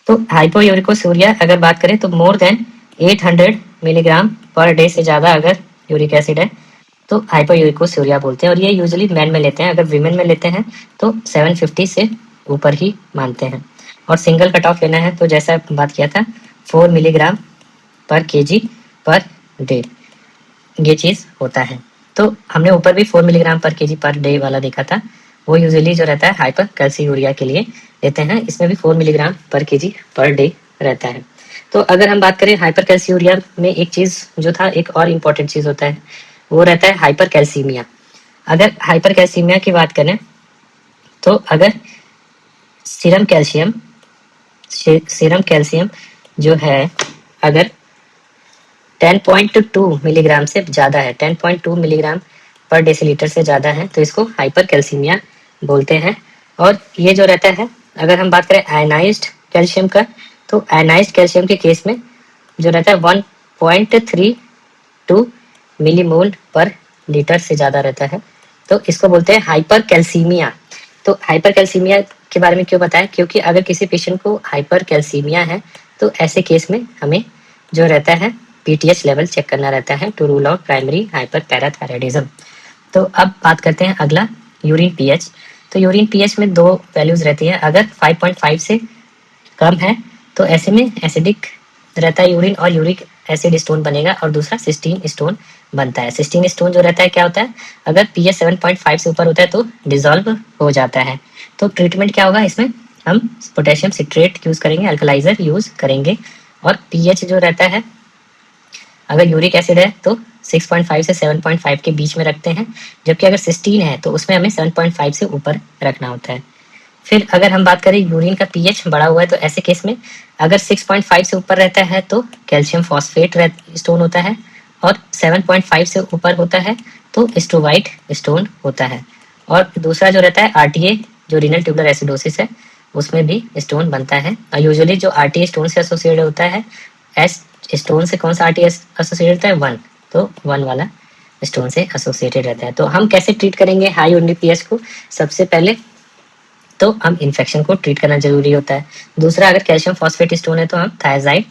तो हाइपोयूरिकोसूरिया अगर बात करें तो more than 800 milligram per day से ज़्यादा अगर यूरिक एसिड है तो हाइपोयूरिकोसूरिया बोलते हैं। और ये यूजुअली मैन में लेते हैं, अगर वीमेन में लेते हैं तो 750 से ऊपर ही मानते हैं। और सिंगल कट ऑफ लेना है तो जैसा बात किया था 4 मिलीग्राम पर केजी पर डे, ये चीज़ होता है। तो हमने ऊपर भी 4 मिलीग्राम पर केजी पर डे वाला देखा था, वो यूजुअली जो रहता है हाइपर कैल्सीयूरिया के लिए लेते हैं। इसमें भी 4 मिलीग्राम पर केजी पर डे रहता है। तो अगर हम बात करें हाइपर कैल्सीयूरिया में, एक चीज़ जो था, एक और इम्पॉर्टेंट चीज़ होता है, वो रहता है हाइपर कैल्सीमिया। अगर हाइपर कैल्सीमिया की बात करें तो अगर सीरम कैल्शियम जो है अगर 10.2 मिलीग्राम से ज़्यादा है, 10.2 मिलीग्राम पर डेसीलीटर से ज़्यादा है, तो इसको हाइपर कैल्सीमिया बोलते हैं। और ये जो रहता है, अगर हम बात करें आयनाइज्ड कैल्शियम का, तो आयनाइज्ड कैल्शियम के केस में जो रहता है 1.32 मिलीमोल पर लीटर से ज़्यादा रहता है, तो इसको बोलते हैं हाइपर कैल्सीमिया। तो हाइपर कैल्सीमिया के बारे में क्यों बताएं? क्योंकि अगर किसी पेशेंट को हाइपर कैल्सीमिया है तो ऐसे केस में हमें जो रहता है पीटीएच लेवल चेक करना रहता है to rule out primary hyperparathyroidism. तो अब बात करते हैं अगला, यूरिन पीएच। तो यूरिन पीएच में दो वैल्यूज रहती हैं। अगर 5.5 से कम है तो ऐसे में एसिडिक रहता है यूरिन और यूरिक एसिड स्टोन बनेगा, और दूसरा सिस्टीन स्टोन बनता है। सिस्टीन स्टोन जो रहता है क्या होता है, अगर पीएच 7.5 से ऊपर होता है तो डिजॉल्व हो जाता है। तो ट्रीटमेंट क्या होगा इसमें, हम पोटेशियम सिट्रेट यूज करेंगे, अल्कलाइजर यूज करेंगे। और पीएच जो रहता है, अगर यूरिक एसिड है तो 6.5 से 7.5 के बीच में रखते हैं, जबकि अगर सिस्टीन है तो उसमें हमें 7.5 से ऊपर रखना होता है। फिर अगर हम बात करें यूरिन का पीएच बढ़ा हुआ है, तो ऐसे केस में अगर 6.5 से ऊपर रहता है तो कैल्शियम फॉस्फेट स्टोन होता है, और 7.5 से ऊपर होता है तो स्ट्रोवाइट स्टोन होता है। और दूसरा जो रहता है आरटीए, जो रीनल ट्यूबुलर एसिडोसिस है, उसमें भी स्टोन बनता है। और यूजुअली जो आरटीए स्टोन से एसोसिएटेड होता है, एस स्टोन से कौन सा आरटीए एसोसिएटेड होता है, 1, तो 1 वाला स्टोन से एसोसिएटेड रहता है। तो हम कैसे ट्रीट करेंगे हाई यूरिन पीएच को? सबसे पहले तो हम इन्फेक्शन को ट्रीट करना जरूरी होता है। दूसरा, अगर कैल्शियम फॉस्फेट स्टोन है तो हम थायजाइड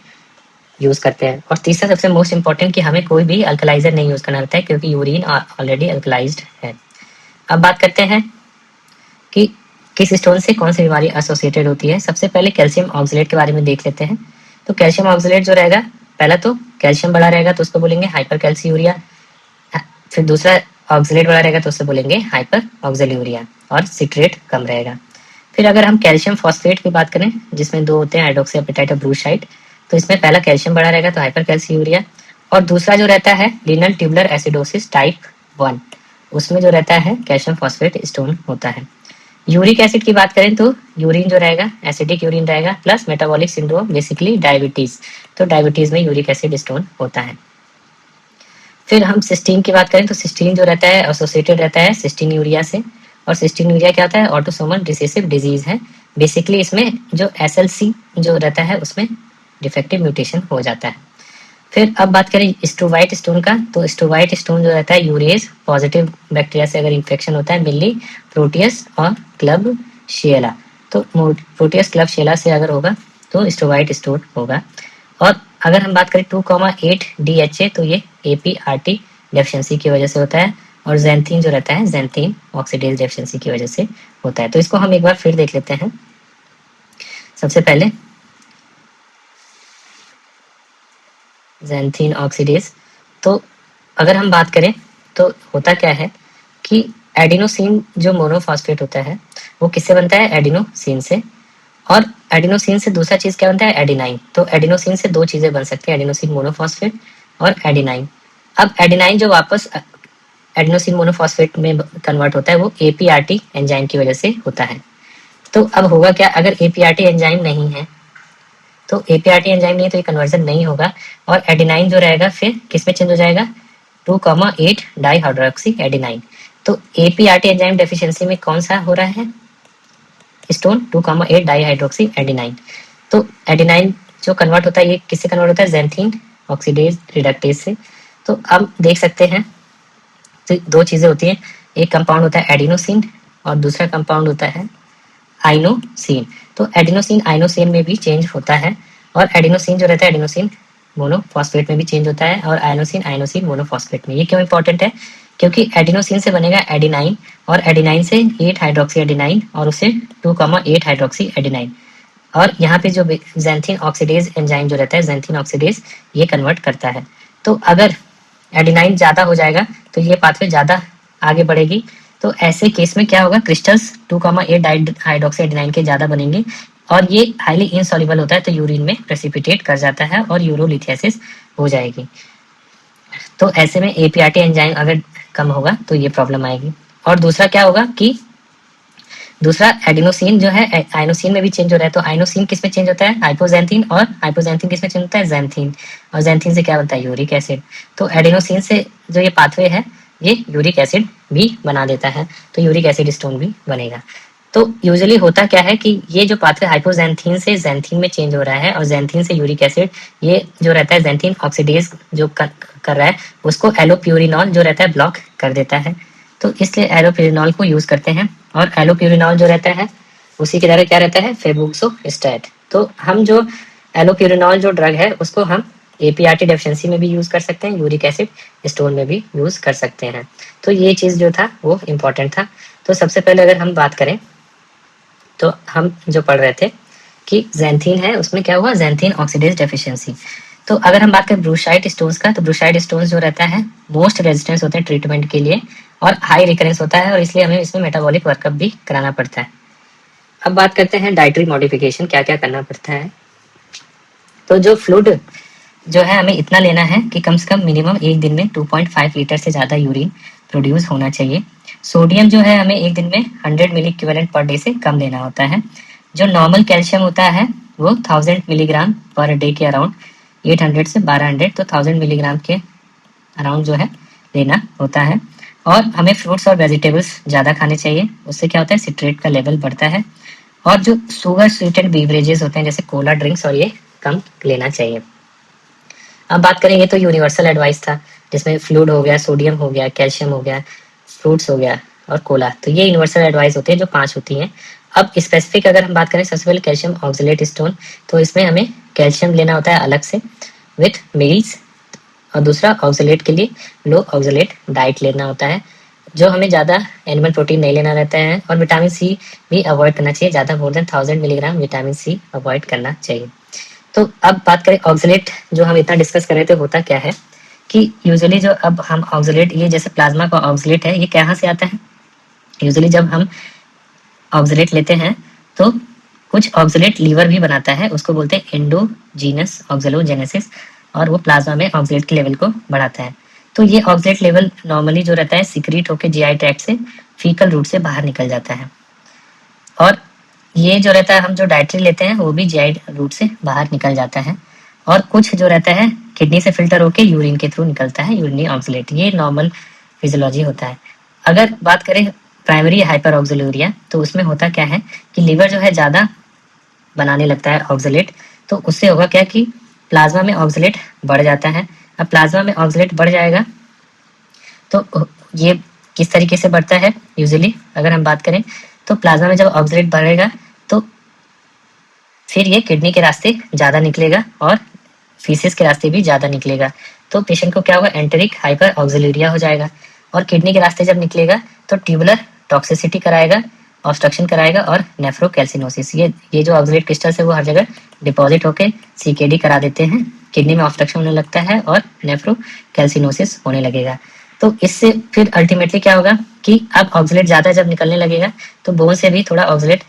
यूज करते हैं। और तीसरा सबसे मोस्ट इंपॉर्टेंट कि हमें कोई भी अल्कलाइजर नहीं यूज करना होता है, क्योंकि यूरिन ऑलरेडी अल्कलाइज्ड है। अब बात करते हैं कि किस स्टोन से कौन सी बीमारी एसोसिएटेड होती है। सबसे पहले कैल्शियम ऑक्सलेट के बारे में देख लेते हैं। तो कैल्शियम ऑक्सलेट जो रहेगा, पहला तो कैल्शियम बढ़ा रहेगा तो उसको बोलेंगे हाइपर कैल्सीयूरिया। फिर दूसरा ऑक्सलेट बढ़ा रहेगा तो उससे बोलेंगे हाइपर ऑक्सैल्यूरिया, और सिट्रेट कम रहेगा। फिर अगर हम कैल्शियम फॉस्फेट की बात करें, जिसमें दो होते हैं, हाइड्रोक्सी एपेटाइट और ब्रूसाइट, तो इसमें पहला कैल्शियम बढ़ा रहेगा तो हाइपर कैल्सीयूरिया, और दूसरा जो रहता है रीनल ट्यूबुलर एसिडोसिस टाइप 1, उसमें जो रहता है कैल्शियम फॉस्फेट स्टोन होता है। यूरिक एसिड की बात करें तो यूरिन जो रहेगा एसिडिक यूरिन रहेगा, plus metabolic syndrome, basically diabetes, तो डायबिटीज में यूरिक एसिड स्टोन होता है। फिर हम सिस्टीन की बात करें तो सिस्टीन जो रहता है एसोसिएटेड रहता है सिस्टीन यूरिया से, और सिस्टीन यूरिया क्या होता है, ऑटोसोमल रिसेसिव डिजीज है। बेसिकली इसमें जो एसएलसी जो रहता है उसमें डिफेक्टिव म्यूटेशन हो जाता है। फिर अब बात करें स्ट्रोवाइट स्टोन का, तो स्ट्रोवाइट स्टोन जो रहता है यूरेज पॉजिटिव बैक्टीरिया से अगर इन्फेक्शन होता है, मेनली प्रोटियस और क्लब शिएला, तो प्रोटियस क्लब शिएला से अगर होगा तो स्ट्रोवाइट स्टोन होगा। और अगर हम बात करें 2,8 DHA, तो ये APRT डेफिशिएंसी की वजह से होता है, और ज़ैंथीन जो रहता है ज़ैंथीन ऑक्सीडेज डेफिशिएंसी की वजह से होता है। तो इसको हम एक बार फिर देख लेते हैं। सबसे पहले ज़ैंथीन ऑक्सीडेज, तो अगर हम बात करें तो होता क्या है कि एडिनोसिन जो मोनोफॉस्फेट होता है वो किससे बनता है, एडिनोसिन से। और एडिनोसिन से दूसरा चीज क्या बनता है, एडिनाइन। तो एडिनोसिन से दो चीजें बन सकती है, एडिनोसिन मोनोफॉस्फेट और एडिनाइन। अब एडिनाइन जो वापस एडिनोसिन मोनोफॉस्फेट में कन्वर्ट होता है वो APRT एंजाइम की वजह से होता है। तो अब होगा क्या, अगर APRT एंजाइम नहीं है, तो APRT एंजाइम नहीं है तो ये कन्वर्जन नहीं होगा, और एडिनाइन जो रहेगा फिर किस में चेंज हो जाएगा, 2,8 डाईहाइड्रोक्सी एडिनाइन। तो APRT एंजाइम डेफिशिएंसी में कौन सा हो रहा है, स्टोन 2,8 डाईहाइड्रोक्सी एडिनाइन। तो एडिनाइन जो कन्वर्ट होता है ये किससे कन्वर्ट होता है, ज़ैंथीन ऑक्सीडेज रिडक्टेज से। तो अब देख सकते हैं तो दो चीजें होती हैं, एक कंपाउंड होता है एडिनोसिन और दूसरा कंपाउंड होता है आइनोसिन। तो एडिनोसिन आइनोसिन में भी चेंज होता है, और एडिनोसिन जो रहता है एडिनोसिन मोनोफॉस्फेट में भी चेंज होता है, और आइनोसिन आइनोसिन मोनोफॉस्फेट में। ये क्यों इंपॉर्टेंट है, क्योंकि एडिनोसिन से बनेगा एडिनाइन, और एडिनाइन से 8 हाइड्रोक्सी एडिनाइन, और उसे 2,8 हाइड्रोक्सी एडिनाइन। और यहाँ पे जो ज़ैंथीन ऑक्सीडेज एंजाइम जो रहता है, ज़ैंथीन ऑक्सीडेज, ये कन्वर्ट करता है। तो अगर एडेनाइन ज़्यादा हो जाएगा तो ये पाथवे ज़्यादा आगे बढ़ेगी। तो ऐसे केस में क्या होगा, क्रिस्टल्स 2,8 हाइड्रोक्सी एडेनाइन के ज़्यादा बनेंगे और ये हाईली इनसॉल्युबल होता है, तो यूरिन में प्रेसिपिटेट कर जाता है और यूरोलिथियासिस हो जाएगी। तो ऐसे में एपीआरटी एंजाइम अगर कम होगा तो ये प्रॉब्लम आएगी। और दूसरा क्या होगा कि दूसरा एडिनोसिन जो है, आइनोसिन में भी चेंज हो रहा है। तो आइनोसिन किस में चेंज होता है, हाइपोजेंथिन, और हाइपोजेंथिन किस में चेंज होता है, ज़ैंथीन, और ज़ैंथीन से क्या बनता है, यूरिक एसिड। तो एडिनोसिन से जो ये पाथवे है ये यूरिक एसिड भी बना देता है, तो यूरिक एसिड स्टोन भी बनेगा। तो यूजुअली होता क्या है कि ये जो पाथवे हाइपोजेंथीन से ज़ैंथीन में चेंज हो रहा है और ज़ैंथीन से यूरिक एसिड, ये जो रहता है ज़ैंथीन ऑक्सीडेज जो कर रहा है उसको एलोप्यूरिनॉल जो रहता है ब्लॉक कर देता है। तो इसलिए एलोप्यूरिनॉल को यूज करते हैं, और एलोप्यूरिनॉल जो रहता है उसी की तरह क्या रहता है, फेबुक्सोस्टैट। तो हम जो एलोप्यूरिनॉल जो ड्रग है उसको हम एपीआरटी डेफिशिएंसी में भी यूज कर सकते हैं, यूरिक एसिड स्टोन में भी यूज कर सकते हैं। तो ये चीज जो था वो इम्पोर्टेंट था। तो सबसे पहले अगर हम बात करें तो हम जो पढ़ रहे थे कि ज़ैंथीन है, उसमें क्या हुआ, ज़ैंथीन ऑक्सीडेज डेफिशिएंसी। तो अगर हम बात करें ब्रूशाइट स्टोन्स का, तो ब्रूशाइट स्टोन्स जो रहता है मोस्ट रेजिस्टेंस होते हैं ट्रीटमेंट के लिए और हाई रिकरेंस होता है, और इसलिए हमें इसमें मेटाबॉलिक वर्कअप भी कराना पड़ता है। अब बात करते हैं डाइटरी मॉडिफिकेशन, क्या क्या करना पड़ता है। तो जो फ्लूइड जो है हमें इतना लेना है कि कम से कम मिनिमम एक दिन में 2.5 लीटर से ज़्यादा यूरिन प्रोड्यूस होना चाहिए। सोडियम जो है हमें एक दिन में 100 मिली इक्विवेलेंट पर डे से कम लेना होता है। जो नॉर्मल कैल्शियम होता है वो 1000 मिलीग्राम पर डे के अराउंड, 800 से 1200, तो 1000 मिलीग्राम के अराउंड जो है लेना होता है। और हमें फ्रूट्स और वेजिटेबल्स ज़्यादा खाने चाहिए, उससे क्या होता है, सिट्रेट का लेवल बढ़ता है। और जो शुगर स्वीटेड बीवरेजेस होते हैं जैसे कोला ड्रिंक्स, और ये कम लेना चाहिए। अब बात करेंगे तो यूनिवर्सल एडवाइस था जिसमें फ्लूइड हो गया, सोडियम हो गया, कैल्शियम हो गया, फ्रूट्स हो गया और कोला। तो ये यूनिवर्सल एडवाइस होते हैं जो 5 होती हैं। अब स्पेसिफिक अगर हम बात करें, सबसे पहले कैल्शियम ऑक्सलेट स्टोन, तो इसमें हमें कैल्शियम लेना होता है अलग से विथ मील्स, और दूसरा ऑक्सलेट के लिए लो ऑक्सलेट डाइट लेना होता है, जो हमें ज़्यादा एनिमल प्रोटीन नहीं लेना रहता है। और विटामिन सी भी अवॉइड करना चाहिए, ज़्यादा more than 1000 milligram vitamin C avoid करना चाहिए। तो अब बात करें ऑक्सलेट, जो हम इतना डिस्कस कर रहे थे, होता क्या है कि यूजुअली जो अब हम ऑक्सलेट, ये जैसे प्लाज्मा का ऑक्सलेट है, ये कहाँ से आता है, यूजुअली जब हम ऑक्सलेट लेते हैं तो कुछ ऑक्सलेट लीवर भी बनाता है, उसको बोलते हैं एंडोजीनस ऑक्सलोजेनेसिस, और वो प्लाज्मा में ऑक्सलेट के लेवल को बढ़ाता है। तो ये ऑक्सलेट लेवल नॉर्मली जो रहता है सिक्रीट होकर जीआई ट्रैक्ट से फीकल रूट से बाहर निकल जाता है, और ये जो रहता है हम जो डाइट्री लेते हैं वो भी जीआई रूट से बाहर निकल जाता है, और कुछ जो रहता है किडनी से फिल्टर होकर यूरिन के थ्रू निकलता है, यूरिनी ऑक्सलेट। ये नॉर्मल फिजियोलॉजी होता है। अगर बात करें प्राइमरी हाइपर ऑक्सोलूरिया, तो उसमें होता क्या है कि लीवर जो है ज़्यादा बनाने लगता है ऑक्सलेट, तो उससे होगा क्या कि प्लाज्मा में ऑक्सलेट बढ़ जाता है। अब प्लाज्मा में ऑक्सलेट बढ़ जाएगा तो ये किस तरीके से बढ़ता है, यूजुअली अगर हम बात करें तो प्लाज्मा में जब ऑक्सलेट बढ़ेगा तो फिर ये किडनी के रास्ते ज़्यादा निकलेगा और फीसिस के रास्ते भी ज़्यादा निकलेगा। तो पेशेंट को क्या होगा, एंटेरिक हाइपर ऑक्सोलूरिया हो जाएगा, और किडनी के रास्ते जब निकलेगा तो ट्यूबुलर टॉक्सिसिटी कराएगा, ऑब्स्ट्रक्शन कराएगा और नेफ्रोकैल्सिनोसिस। ये जो ऑक्सलेट क्रिस्टल्स है वो हर जगह डिपॉजिट होकर सीकेडी करा देते हैं, किडनी में ऑब्स्ट्रक्शन होने लगता है और नेफ्रोकैल्सिनोसिस होने लगेगा। तो इससे फिर अल्टीमेटली क्या होगा कि अब ऑक्सलेट ज़्यादा जब निकलने लगेगा तो बोन से भी थोड़ा ऑक्सलेट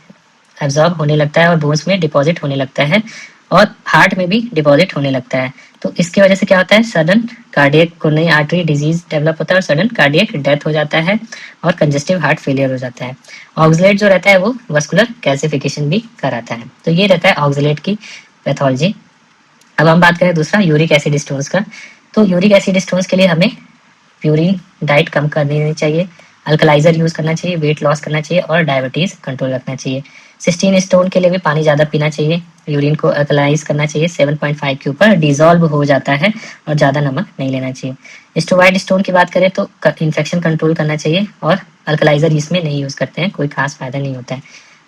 एब्जॉर्ब होने लगता है और बोन्स में डिपॉजिट होने लगता है, और हार्ट में भी डिपॉजिट होने लगता है। तो इसकी वजह से क्या होता है, sudden cardiac coronary artery disease develop होता है और सडन कार्डियक डेथ हो जाता है और कंजेस्टिव हार्ट फेलियर हो जाता है। ऑक्सलेट जो रहता है वो वस्कुलर कैल्सिफिकेशन भी कराता है। तो ये रहता है ऑक्सलेट की पैथोलॉजी। अब हम बात करें दूसरा यूरिक एसिड स्टोन्स का, तो यूरिक एसिड स्टोन्स के लिए हमें प्यूरिन डाइट कम कर देनी चाहिए, अल्कलाइजर यूज करना चाहिए, वेट लॉस करना चाहिए और डायबिटीज कंट्रोल रखना चाहिए। सिस्टीन स्टोन के लिए भी पानी ज़्यादा पीना चाहिए, यूरिन को अल्कलाइज करना चाहिए, 7.5 के ऊपर डिजॉल्व हो जाता है और ज़्यादा नमक नहीं लेना चाहिए। स्टोवाइड स्टोन की बात करें तो इन्फेक्शन कंट्रोल करना चाहिए, और अल्कलाइजर इसमें नहीं यूज़ करते हैं, कोई खास फायदा नहीं होता है।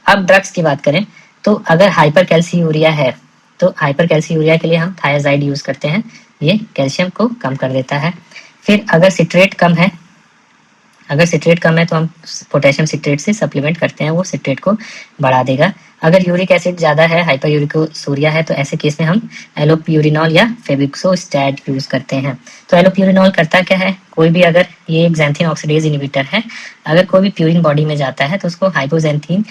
अब ड्रग्स की बात करें तो अगर हाइपर कैल्सीयूरिया है तो हाइपर कैल्सीयूरिया के लिए हम थायाजाइड यूज़ करते हैं, ये कैल्शियम को कम कर देता है। फिर अगर सिट्रेट कम है, अगर सिट्रेट कम है तो हम पोटेशियम सिट्रेट से सप्लीमेंट करते हैं, वो सिट्रेट को बढ़ा देगा। अगर यूरिक एसिड ज़्यादा है, हाइपर यूरिकोसूरिया है, तो ऐसे केस में हम एलोप्यूरिनॉल या फेबिक्सोस्टैट यूज़ करते हैं। तो एलोप्यूरिनॉल करता क्या है, कोई भी अगर ये एक ज़ैंथीन ऑक्सीडेज इनिबिटर है, अगर कोई भी प्यूरिन बॉडी में जाता है तो उसको हाइपोजेंथीन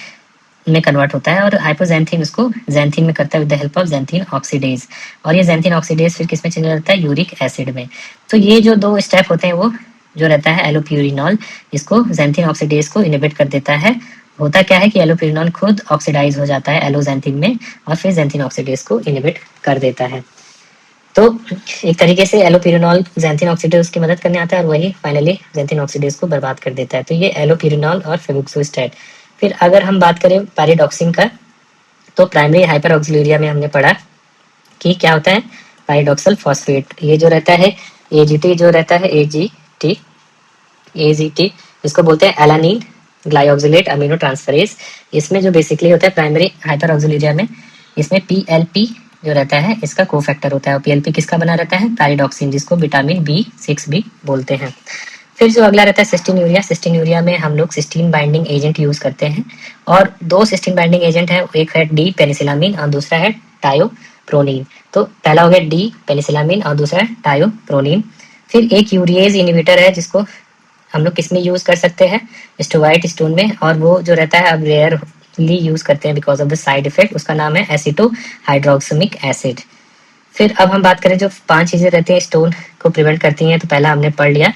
में कन्वर्ट होता है और हाइपोजेंथीन उसको जेंथीन में करता है with the help of xanthine oxidase, और ये जेंथीन ऑक्सीडेज फिर किस में चेंज हो जाता है, यूरिक एसिड में। तो ये जो 2 स्टेप होते हैं वो जो रहता है एलोप्यूरिनॉल, इसको जेंथीन ऑक्सीडेज को इनिबिट कर देता है। होता क्या है कि एलोप्यूरिनॉल खुद ऑक्सीडाइज हो जाता है एलोजेंथीन में और फिर जेंथीन ऑक्सीडेज को इनिबिट कर देता है। तो एक तरीके से एलोप्यूरिनॉल जेंथीन ऑक्सीडेज की मदद करने आता है और वही फाइनली जेंथीन ऑक्सीडेज को बर्बाद कर देता है। तो ये एलोप्यूरिनॉल और फेबुक्सोस्टैट। फिर अगर हम बात करें पैराडॉक्सिन का, तो प्राइमरी हाइपर ऑक्सीलूरिया में हमने पढ़ा कि क्या होता है, पैराडॉक्सल फॉस्फेट। ये जो रहता है एजीटी, जो रहता है एजीटी, इसको बोलते हैं एलानिन ग्लाइऑक्सिलेट अमीनो ट्रांसफरेज। इसमें जो बेसिकली होता है प्राइमरी हाइपर ऑक्सीलूरिया में, इसमें पीएलपी जो रहता है इसका कोफैक्टर होता है। और पीएलपी किसका बना रहता है, पैराडॉक्सिन, जिसको विटामिन B6 भी बोलते हैं। फिर जो अगला रहता है सिस्टीन यूरिया में हम लोग सिस्टीन बाइंडिंग एजेंट यूज करते हैं, और 2 सिस्टीन बाइंडिंग एजेंट है, एक है डी पेनिसिलामिन और दूसरा है टायोप्रोनिन। तो पहला हो गया डी पेनिसिलामिन और दूसरा है टायोप्रोनिन। फिर एक यूरिएज इनिबिटर है जिसको हम लोग किस में यूज कर सकते हैं, स्टोवाइट स्टोन में, और वो जो रहता है अब रेयरली यूज करते हैं because of the side effect, उसका नाम है एसिटोहाइड्रोक्सिमिक एसिड। फिर अब हम बात करें जो 5 चीजें रहती हैं स्टोन को प्रिवेंट करती हैं, तो पहला हमने पढ़ लिया,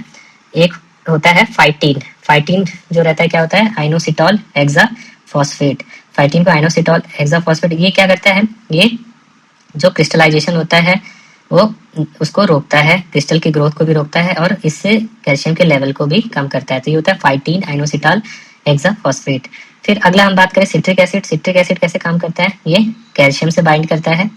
एक होता है फाइटीन। फाइटीन जो रहता है क्या होता है, आइनोसिटॉल हेक्सा फॉस्फेट। फाइटीन को आइनोसिटॉल हेक्सा फॉस्फेट, ये क्या करता है, ये जो क्रिस्टलाइजेशन होता है वो उसको रोकता है, क्रिस्टल की ग्रोथ को भी रोकता है और इससे कैल्शियम के लेवल को भी कम करता है। तो ये होता है फाइटीन आइनोसिटॉल हेक्सा फॉस्फेट। फिर अगला हम बात करें सिट्रिक एसिड। सिट्रिक एसिड कैसे काम करता है, ये कैल्शियम से बाइंड करता है,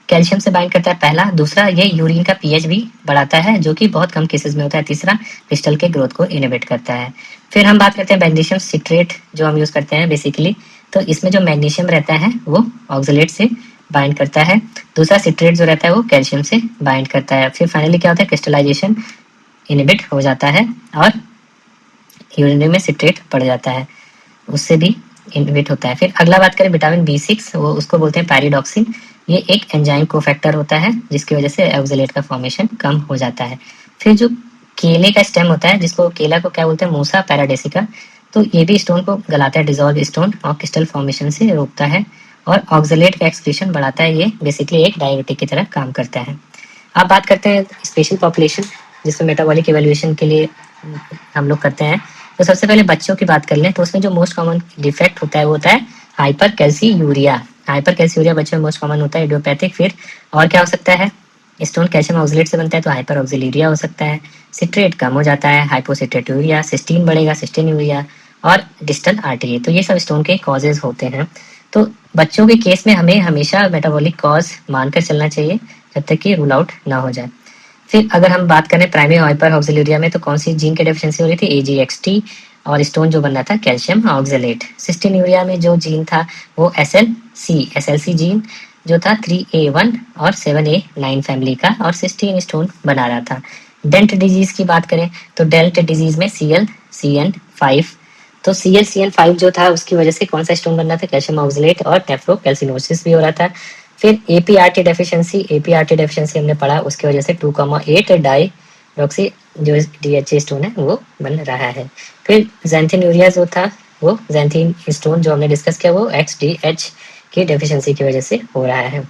कैल्शियम से बाइंड करता है पहला। दूसरा, ये यूरिन का पीएच भी बढ़ाता है जो कि बहुत कम केसेस में होता है। तीसरा, क्रिस्टल के ग्रोथ को इनिबिट करता है। फिर हम बात करते हैं मैग्नीशियम सिट्रेट जो हम यूज करते हैं बेसिकली, तो इसमें जो मैग्नीशियम रहता है वो ऑक्सलेट से बाइंड करता है। दूसरा सिट्रेट जो रहता है वो कैल्शियम से बाइंड करता है। फिर फाइनली क्या होता है, क्रिस्टलाइजेशन इनिबिट हो जाता है और यूरिन में सिट्रेट पड़ जाता है, उससे भी इनहिबिट होता है। फिर अगला बात करें विटामिन B6, वो उसको बोलते हैं पैरिडॉक्सिन। ये एक एंजाइम कोफैक्टर होता है जिसकी वजह से ऑक्सलेट का फॉर्मेशन कम हो जाता है। फिर जो केले का स्टेम होता है, जिसको केला को क्या बोलते हैं, मूसा पैराडेसिका, तो ये भी स्टोन को गलाता है, डिजॉल्व स्टोन और क्रिस्टल फॉर्मेशन से रोकता है और ऑक्सलेट का एक्सक्रीशन बढ़ाता है। ये बेसिकली एक डायबिटिक की तरह काम करता है। आप बात करते हैं स्पेशल पॉपुलेशन जिसमें मेटाबॉलिक एवेल्यूएशन के लिए हम लोग करते हैं, तो सबसे पहले बच्चों की बात कर लें तो उसमें जो मोस्ट कॉमन डिफेक्ट होता है वो होता है हाइपर कैल्सीयूरिया। हाइपर कैल्सीयूरिया बच्चों में मोस्ट कॉमन होता है, इडियोपैथिक। फिर और क्या हो सकता है, स्टोन कैल्शियम ऑक्सलेट से बनता है तो हाइपर ऑक्सिलूरिया हो सकता है, सिट्रेट कम हो जाता है, हाइपोसिट्रेटूरिया, सिस्टीन बढ़ेगा, सिस्टीनूरिया और डिस्टल आर्टरी। तो ये सब स्टोन के कॉजेज होते हैं। तो बच्चों के केस में हमें हमेशा मेटाबॉलिक कॉज मानकर चलना चाहिए जब तक कि रूल आउट ना हो जाए। फिर अगर हम बात करें प्राइमरी हाइपर ऑक्सिलूरिया में, तो कौन सी जीन की डेफिशिएंसी हो रही थी, AGXT, और स्टोन जो बनना था कैल्शियम ऑक्सलेट। सिस्टीन्यूरिया में जो जीन था वो SLC जीन जो था 3A1 और 7A9 फैमिली का, और सिस्टीन स्टोन बना रहा था। डेंट डिजीज की बात करें तो डेंट डिजीज में CLCN5, तो CLCN5 जो था उसकी वजह से कौन सा स्टोन बन रहा था, कैल्शियम ऑक्सलेट और नेफ्रोकैल्सिनोसिस भी हो रहा था। फिर APRT डेफिशिएंसी हमने पढ़ा, उसकी वजह से 2,8 डाइऑक्सी जो DHA स्टोन है वो बन रहा है। फिर ज़ैंथिन्यूरिया जो था वो ज़ैंथिन स्टोन जो हमने डिस्कस किया वो XDH की डेफिशिएंसी की वजह से हो रहा है।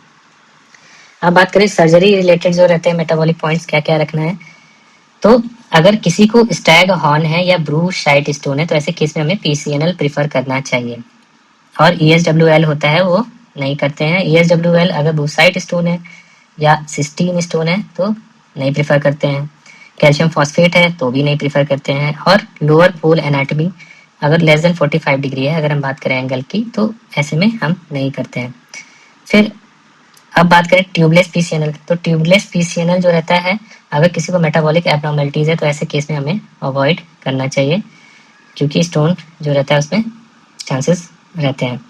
अब बात करें सर्जरी रिलेटेड जो रहते हैं मेटाबॉलिक पॉइंट्स क्या क्या रखना है, तो अगर किसी को स्टैग हॉर्न है या ब्रू शाइट स्टोन है तो ऐसे केस में हमें PCNL प्रीफर करना चाहिए, और ESWL होता है वो नहीं करते हैं। ESWL अगर ब्रूसाइट स्टोन है या सिस्टीन स्टोन है तो नहीं प्रीफर करते हैं। कैल्शियम फॉस्फेट है तो भी नहीं प्रीफर करते हैं। और लोअर पोल एनाटॉमी अगर लेस देन 45 डिग्री है, अगर हम बात करें एंगल की, तो ऐसे में हम नहीं करते हैं। फिर अब बात करें ट्यूबलेस PCNL, तो ट्यूबलेस PCNL जो रहता है, अगर किसी को मेटाबॉलिक एबनॉर्मलिटीज है तो ऐसे केस में हमें अवॉइड करना चाहिए क्योंकि स्टोन जो रहता है उसमें चांसेस रहते हैं।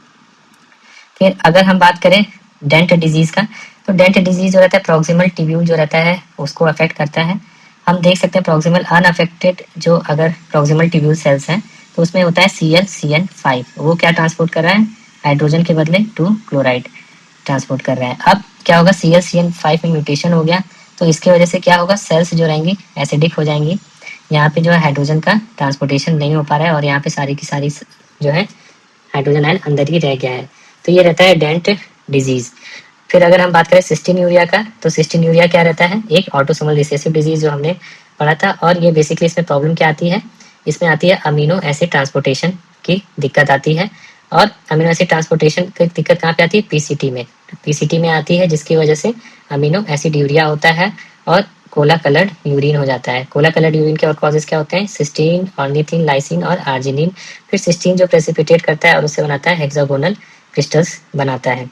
फिर अगर हम बात करें डेंट डिजीज का, तो डेंट डिजीज जो रहता है प्रॉक्सिमल ट्यूब्यूल जो रहता है उसको अफेक्ट करता है, हम देख सकते हैं प्रॉक्सिमल अनअफेक्टेड जो अगर प्रॉक्सिमल ट्यूब्यूल सेल्स हैं तो उसमें होता है ClCN5, वो क्या ट्रांसपोर्ट कर रहा है, हाइड्रोजन के बदले 2 क्लोराइड ट्रांसपोर्ट कर रहा है। अब क्या होगा, ClCN5 में म्यूटेशन हो गया तो इसकी वजह से क्या होगा, सेल्स जो रहेंगी एसिडिक हो जाएंगी, यहाँ पे जो है हाइड्रोजन का ट्रांसपोर्टेशन नहीं हो पा रहा है और यहाँ पे सारी की सारी जो है हाइड्रोजन आयन अंदर ही रह गया है। तो ये रहता है डेंट डिजीज। फिर अगर हम बात करें सिस्टीन यूरिया का, तो सिस्टीन यूरिया क्या रहता है, एक ऑटोसोमल रिसेसिव डिजीज जो हमने पढ़ा था। और ये बेसिकली इसमें प्रॉब्लम क्या आती है, इसमें आती है अमीनो एसिड ट्रांसपोर्टेशन की दिक्कत आती है। और अमीनो एसिड ट्रांसपोर्टेशन की दिक्कत कहाँ पे आती है, पीसीटी में। पीसीटी में आती है जिसकी वजह से अमीनो एसिड यूरिया होता है और कोला कलर्ड यूरिन हो जाता है। कोला कलर्ड यूरिन के और कॉजेज क्या होते हैं, सिस्टीन, ऑर्निथिन, लाइसिन और आर्जिनिन। फिर सिस्टीन जो प्रेसिपिटेट करता है और उससे बनाता है हेक्सागोनल क्रिस्टल्स बनाता है।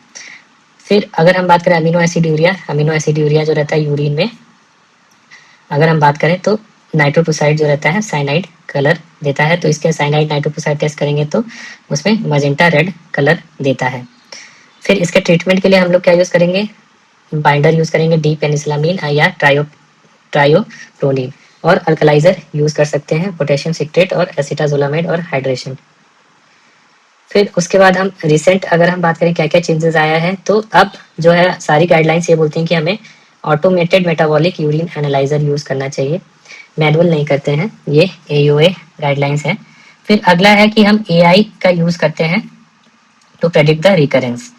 फिर अगर हम बात करें amino acid urea, amino acid urea जो रहता है यूरिन में, अगर हम बात करें तो नाइट्रोटोसाइड जो रहता है साइनाइड कलर देता है। तो इसके साइनाइड नाइट्रोटोसाइड टेस्ट करेंगे तो उसमें मजेंटा रेड कलर देता है। फिर इसके ट्रीटमेंट के लिए हम लोग क्या यूज़ करेंगे, बाइंडर यूज़ करेंगे डी पेनिसिलामीन या ट्रायोप्रोनिन। और अल्कलाइजर यूज़ कर सकते हैं, पोटेशियम सिट्रेट और एसिटाजोलामाइड और हाइड्रेशन। फिर उसके बाद हम रिसेंट अगर हम बात करें क्या क्या चेंजेस आया है, तो अब जो है सारी गाइडलाइंस ये बोलती हैं कि हमें automated metabolic urine analyser use करना चाहिए, मैनुअल नहीं करते हैं, ये AUA गाइडलाइंस है। फिर अगला है कि हम AI का यूज़ करते हैं टू प्रेडिक्ट द रिकरेंस।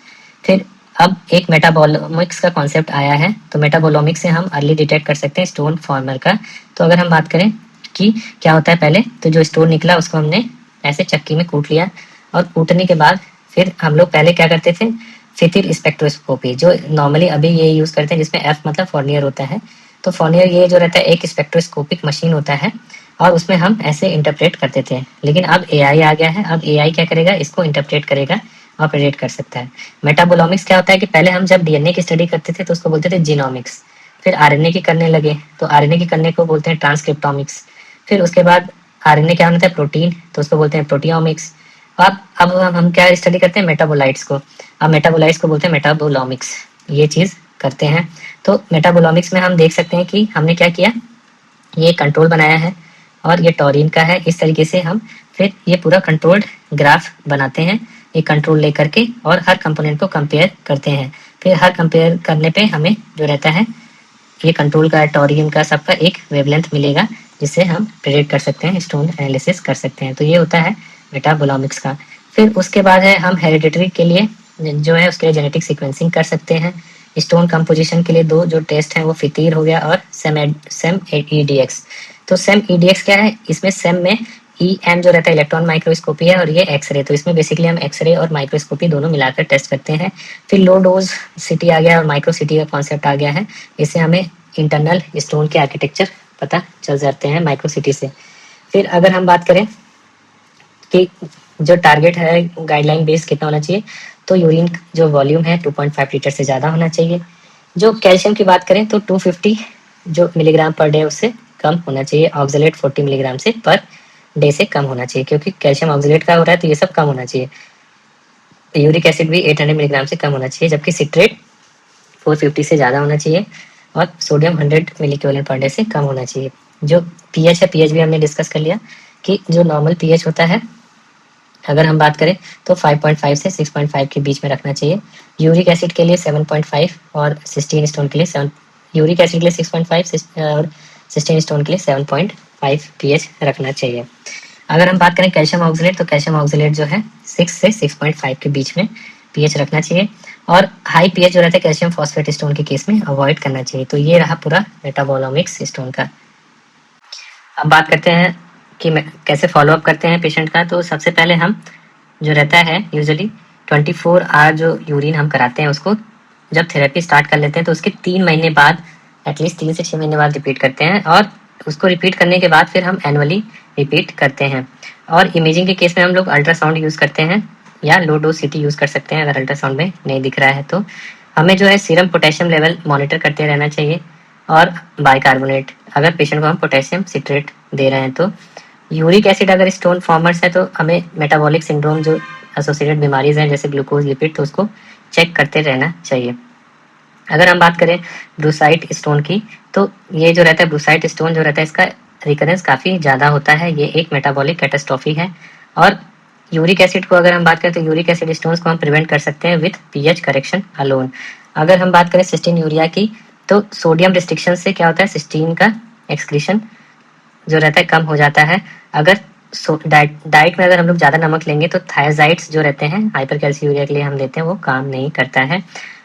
फिर अब एक मेटाबोलोमिक्स का कॉन्सेप्ट आया है, तो मेटाबोलोमिक्स से हम अर्ली डिटेक्ट कर सकते हैं स्टोन फॉर्मर का। तो अगर हम बात करें कि क्या होता है, पहले तो जो स्टोन निकला उसको हमने ऐसे चक्की में कूट लिया और कूटने के बाद फिर हम लोग पहले क्या करते थे, फिथिल स्पेक्ट्रोस्कोपी जो नॉर्मली अभी ये यूज़ करते हैं, जिसमें F मतलब फॉर्नियर होता है। तो फॉर्नियर ये जो रहता है एक स्पेक्ट्रोस्कोपिक मशीन होता है और उसमें हम ऐसे इंटरप्रेट करते थे। लेकिन अब AI आ गया है, अब AI क्या करेगा, इसको इंटरप्रेट करेगा और प्रेडिक्ट कर सकता है। मेटाबोलॉमिक्स क्या होता है कि पहले हम जब DNA की स्टडी करते थे तो उसको बोलते थे जीनोमिक्स, फिर RNA की करने लगे तो RNA की करने को बोलते हैं ट्रांसक्रिप्टोमिक्स। फिर उसके बाद RNA क्या होता है, प्रोटीन, तो उसको बोलते हैं प्रोटियोमिक्स। अब हम क्या स्टडी करते हैं, मेटाबोलाइट्स को। अब मेटाबोलाइट्स को बोलते हैं मेटाबोलॉमिक्स, ये चीज़ करते हैं। तो मेटाबोलॉमिक्स में हम देख सकते हैं कि हमने क्या किया, ये कंट्रोल बनाया है और ये टॉरिन का है। इस तरीके से हम फिर ये पूरा कंट्रोल्ड ग्राफ बनाते हैं, ये कंट्रोल लेकर के और हर कंपोनेंट को कंपेयर करते हैं। फिर हर कंपेयर करने पे हमें जो रहता है ये कंट्रोल का, टॉरिन का, सबका एक वेवलेंथ मिलेगा जिससे हम प्रेडिक्ट कर सकते हैं, स्टोन एनालिसिस कर सकते हैं। तो ये होता है मेटाबोलॉमिक्स का। फिर उसके बाद है हम हेरिडिटरी के लिए जो है उसके लिए जेनेटिक सीक्वेंसिंग कर सकते हैं। स्टोन कंपोजिशन के लिए दो जो टेस्ट हैं वो फितीर हो गया और सेम EDX। तो सेम EDX क्या है, इसमें सेम में EM जो रहता है इलेक्ट्रॉन माइक्रोस्कोपी है और ये एक्सरे। तो इसमें बेसिकली हम एक्सरे और माइक्रोस्कोपी दोनों मिलाकर टेस्ट करते हैं। फिर लो डोज सिटी आ गया और माइक्रो सिटी का कॉन्सेप्ट आ गया है, इससे हमें इंटरनल स्टोन के आर्किटेक्चर पता चल जाते हैं माइक्रो सिटी से। फिर अगर हम बात करें कि जो टारगेट है गाइडलाइन बेस कितना होना चाहिए, तो यूरिन जो वॉल्यूम है 2.5 लीटर से ज़्यादा होना चाहिए। जो कैल्शियम की बात करें तो 250 जो मिलीग्राम पर डे उससे कम होना चाहिए। ऑक्सलेट 40 मिलीग्राम से पर डे से कम होना चाहिए, क्योंकि कैल्शियम ऑक्सलेट का हो रहा है तो ये सब कम होना चाहिए। यूरिक एसिड भी 800 मिलीग्राम से कम होना चाहिए, जबकि सिट्रेट 450 से ज़्यादा होना चाहिए और सोडियम 100 मिलीक्यूलन पर डे से कम होना चाहिए। जो पीएच है, पीएच भी हमने डिस्कस कर लिया कि जो नॉर्मल पीएच होता है अगर हम बात करें तो 5.5 से 6.5 के बीच में रखना चाहिए। यूरिक एसिड के लिए 7.5 और सिस्टीन स्टोन के लिए 7, यूरिक एसिड के लिए 6.5 और सिस्टीन स्टोन के लिए 7.5 पीएच रखना चाहिए। अगर हम बात करें कैल्शियम ऑक्सलेट, तो कैल्शियम ऑक्सलेट जो है 6 से 6.5 के बीच में पीएच रखना चाहिए और हाई पीएच जो रहता है कैल्शियम फॉस्फेट स्टोन के केस में अवॉइड करना चाहिए। तो ये रहा पूरा मेटाबोलॉमिक्स स्टोन का। अब बात करते हैं कि कैसे फॉलोअप करते हैं पेशेंट का। तो सबसे पहले हम जो रहता है यूजुअली 24 आवर जो यूरिन हम कराते हैं उसको जब थेरेपी स्टार्ट कर लेते हैं तो उसके 3 महीने बाद, एटलीस्ट 3 से 6 महीने बाद रिपीट करते हैं और उसको रिपीट करने के बाद फिर हम एनुअली रिपीट करते हैं। और इमेजिंग के केस में हम लोग अल्ट्रासाउंड यूज़ करते हैं या लो डोज CT यूज़ कर सकते हैं अगर अल्ट्रासाउंड में नहीं दिख रहा है तो। हमें जो है सीरम पोटेशियम लेवल मॉनिटर करते रहना चाहिए और बाइकार्बोनेट अगर पेशेंट को हम पोटेशियम सिट्रेट दे रहे हैं तो। यूरिक एसिड अगर स्टोन फॉर्मर्स है तो हमें मेटाबॉलिक सिंड्रोम जो एसोसिएटेड बीमारीज हैं जैसे ग्लूकोज लिपिड, तो उसको चेक करते रहना चाहिए। अगर हम बात करें ब्रूसाइट स्टोन की, तो ये जो रहता है ब्रूसाइट स्टोन जो रहता है इसका रिकरेंस काफ़ी ज़्यादा होता है, ये एक मेटाबॉलिक कैटास्ट्रॉफी है। और यूरिक एसिड को अगर हम बात करें तो यूरिक एसिड स्टोन्स को हम प्रिवेंट कर सकते हैं विथ पीएच करेक्शन अलोन। अगर हम बात करें सिस्टीन यूरिया की, तो सोडियम रिस्ट्रिक्शन से क्या होता है, सिस्टीन का एक्सक्रीशन जो रहता है कम हो जाता है। अगर डाइट में अगर हम लोग ज़्यादा नमक लेंगे तो थायजाइड्स जो रहते हैं हाइपरकैल्सियूरिया के लिए हम लेते हैं वो काम नहीं करता है।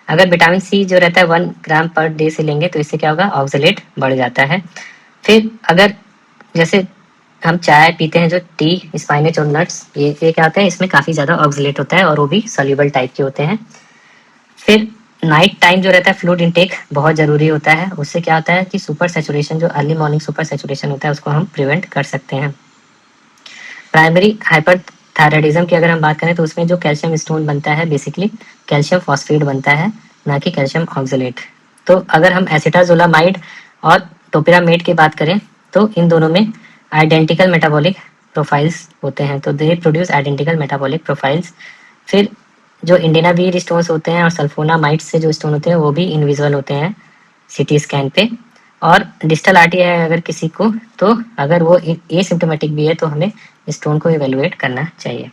अगर विटामिन सी जो रहता है 1 ग्राम पर डे से लेंगे तो इससे क्या होगा, ऑक्सलेट बढ़ जाता है। फिर अगर जैसे हम चाय पीते हैं, जो टी, स्पाइनेच और नट्स, ये क्या होता है, इसमें काफ़ी ज़्यादा ऑक्सलेट होता है और वो भी सॉल्युबल टाइप के होते हैं। फिर नाइट टाइम जो रहता है फ्लूइड इनटेक बहुत ज़रूरी होता है, उससे क्या होता है कि सुपर सैचुरेशन, जो अर्ली मॉर्निंग सुपर सैचुरेशन होता है उसको हम प्रिवेंट कर सकते हैं। प्राइमरी हाइपरथायराइडिज्म की अगर हम बात करें तो उसमें जो कैल्शियम स्टोन बनता है बेसिकली कैल्शियम फॉस्फेट बनता है, ना कि कैल्शियम ऑक्सलेट। तो अगर हम एसिटाजोलामाइड और टोपिरामेट की बात करें तो इन दोनों में आइडेंटिकल मेटाबॉलिक प्रोफाइल्स होते हैं, तो they produce identical metabolic profiles. फिर जो इंडिनावीर स्टोन्स होते हैं और सल्फोनामाइड से जो स्टोन होते हैं वो भी इनविजिबल होते हैं सीटी स्कैन पे। और डिस्टल आरटी है अगर किसी को, तो अगर वो एसिम्प्टोमेटिक भी है तो हमें स्टोन को इवेलुएट करना चाहिए।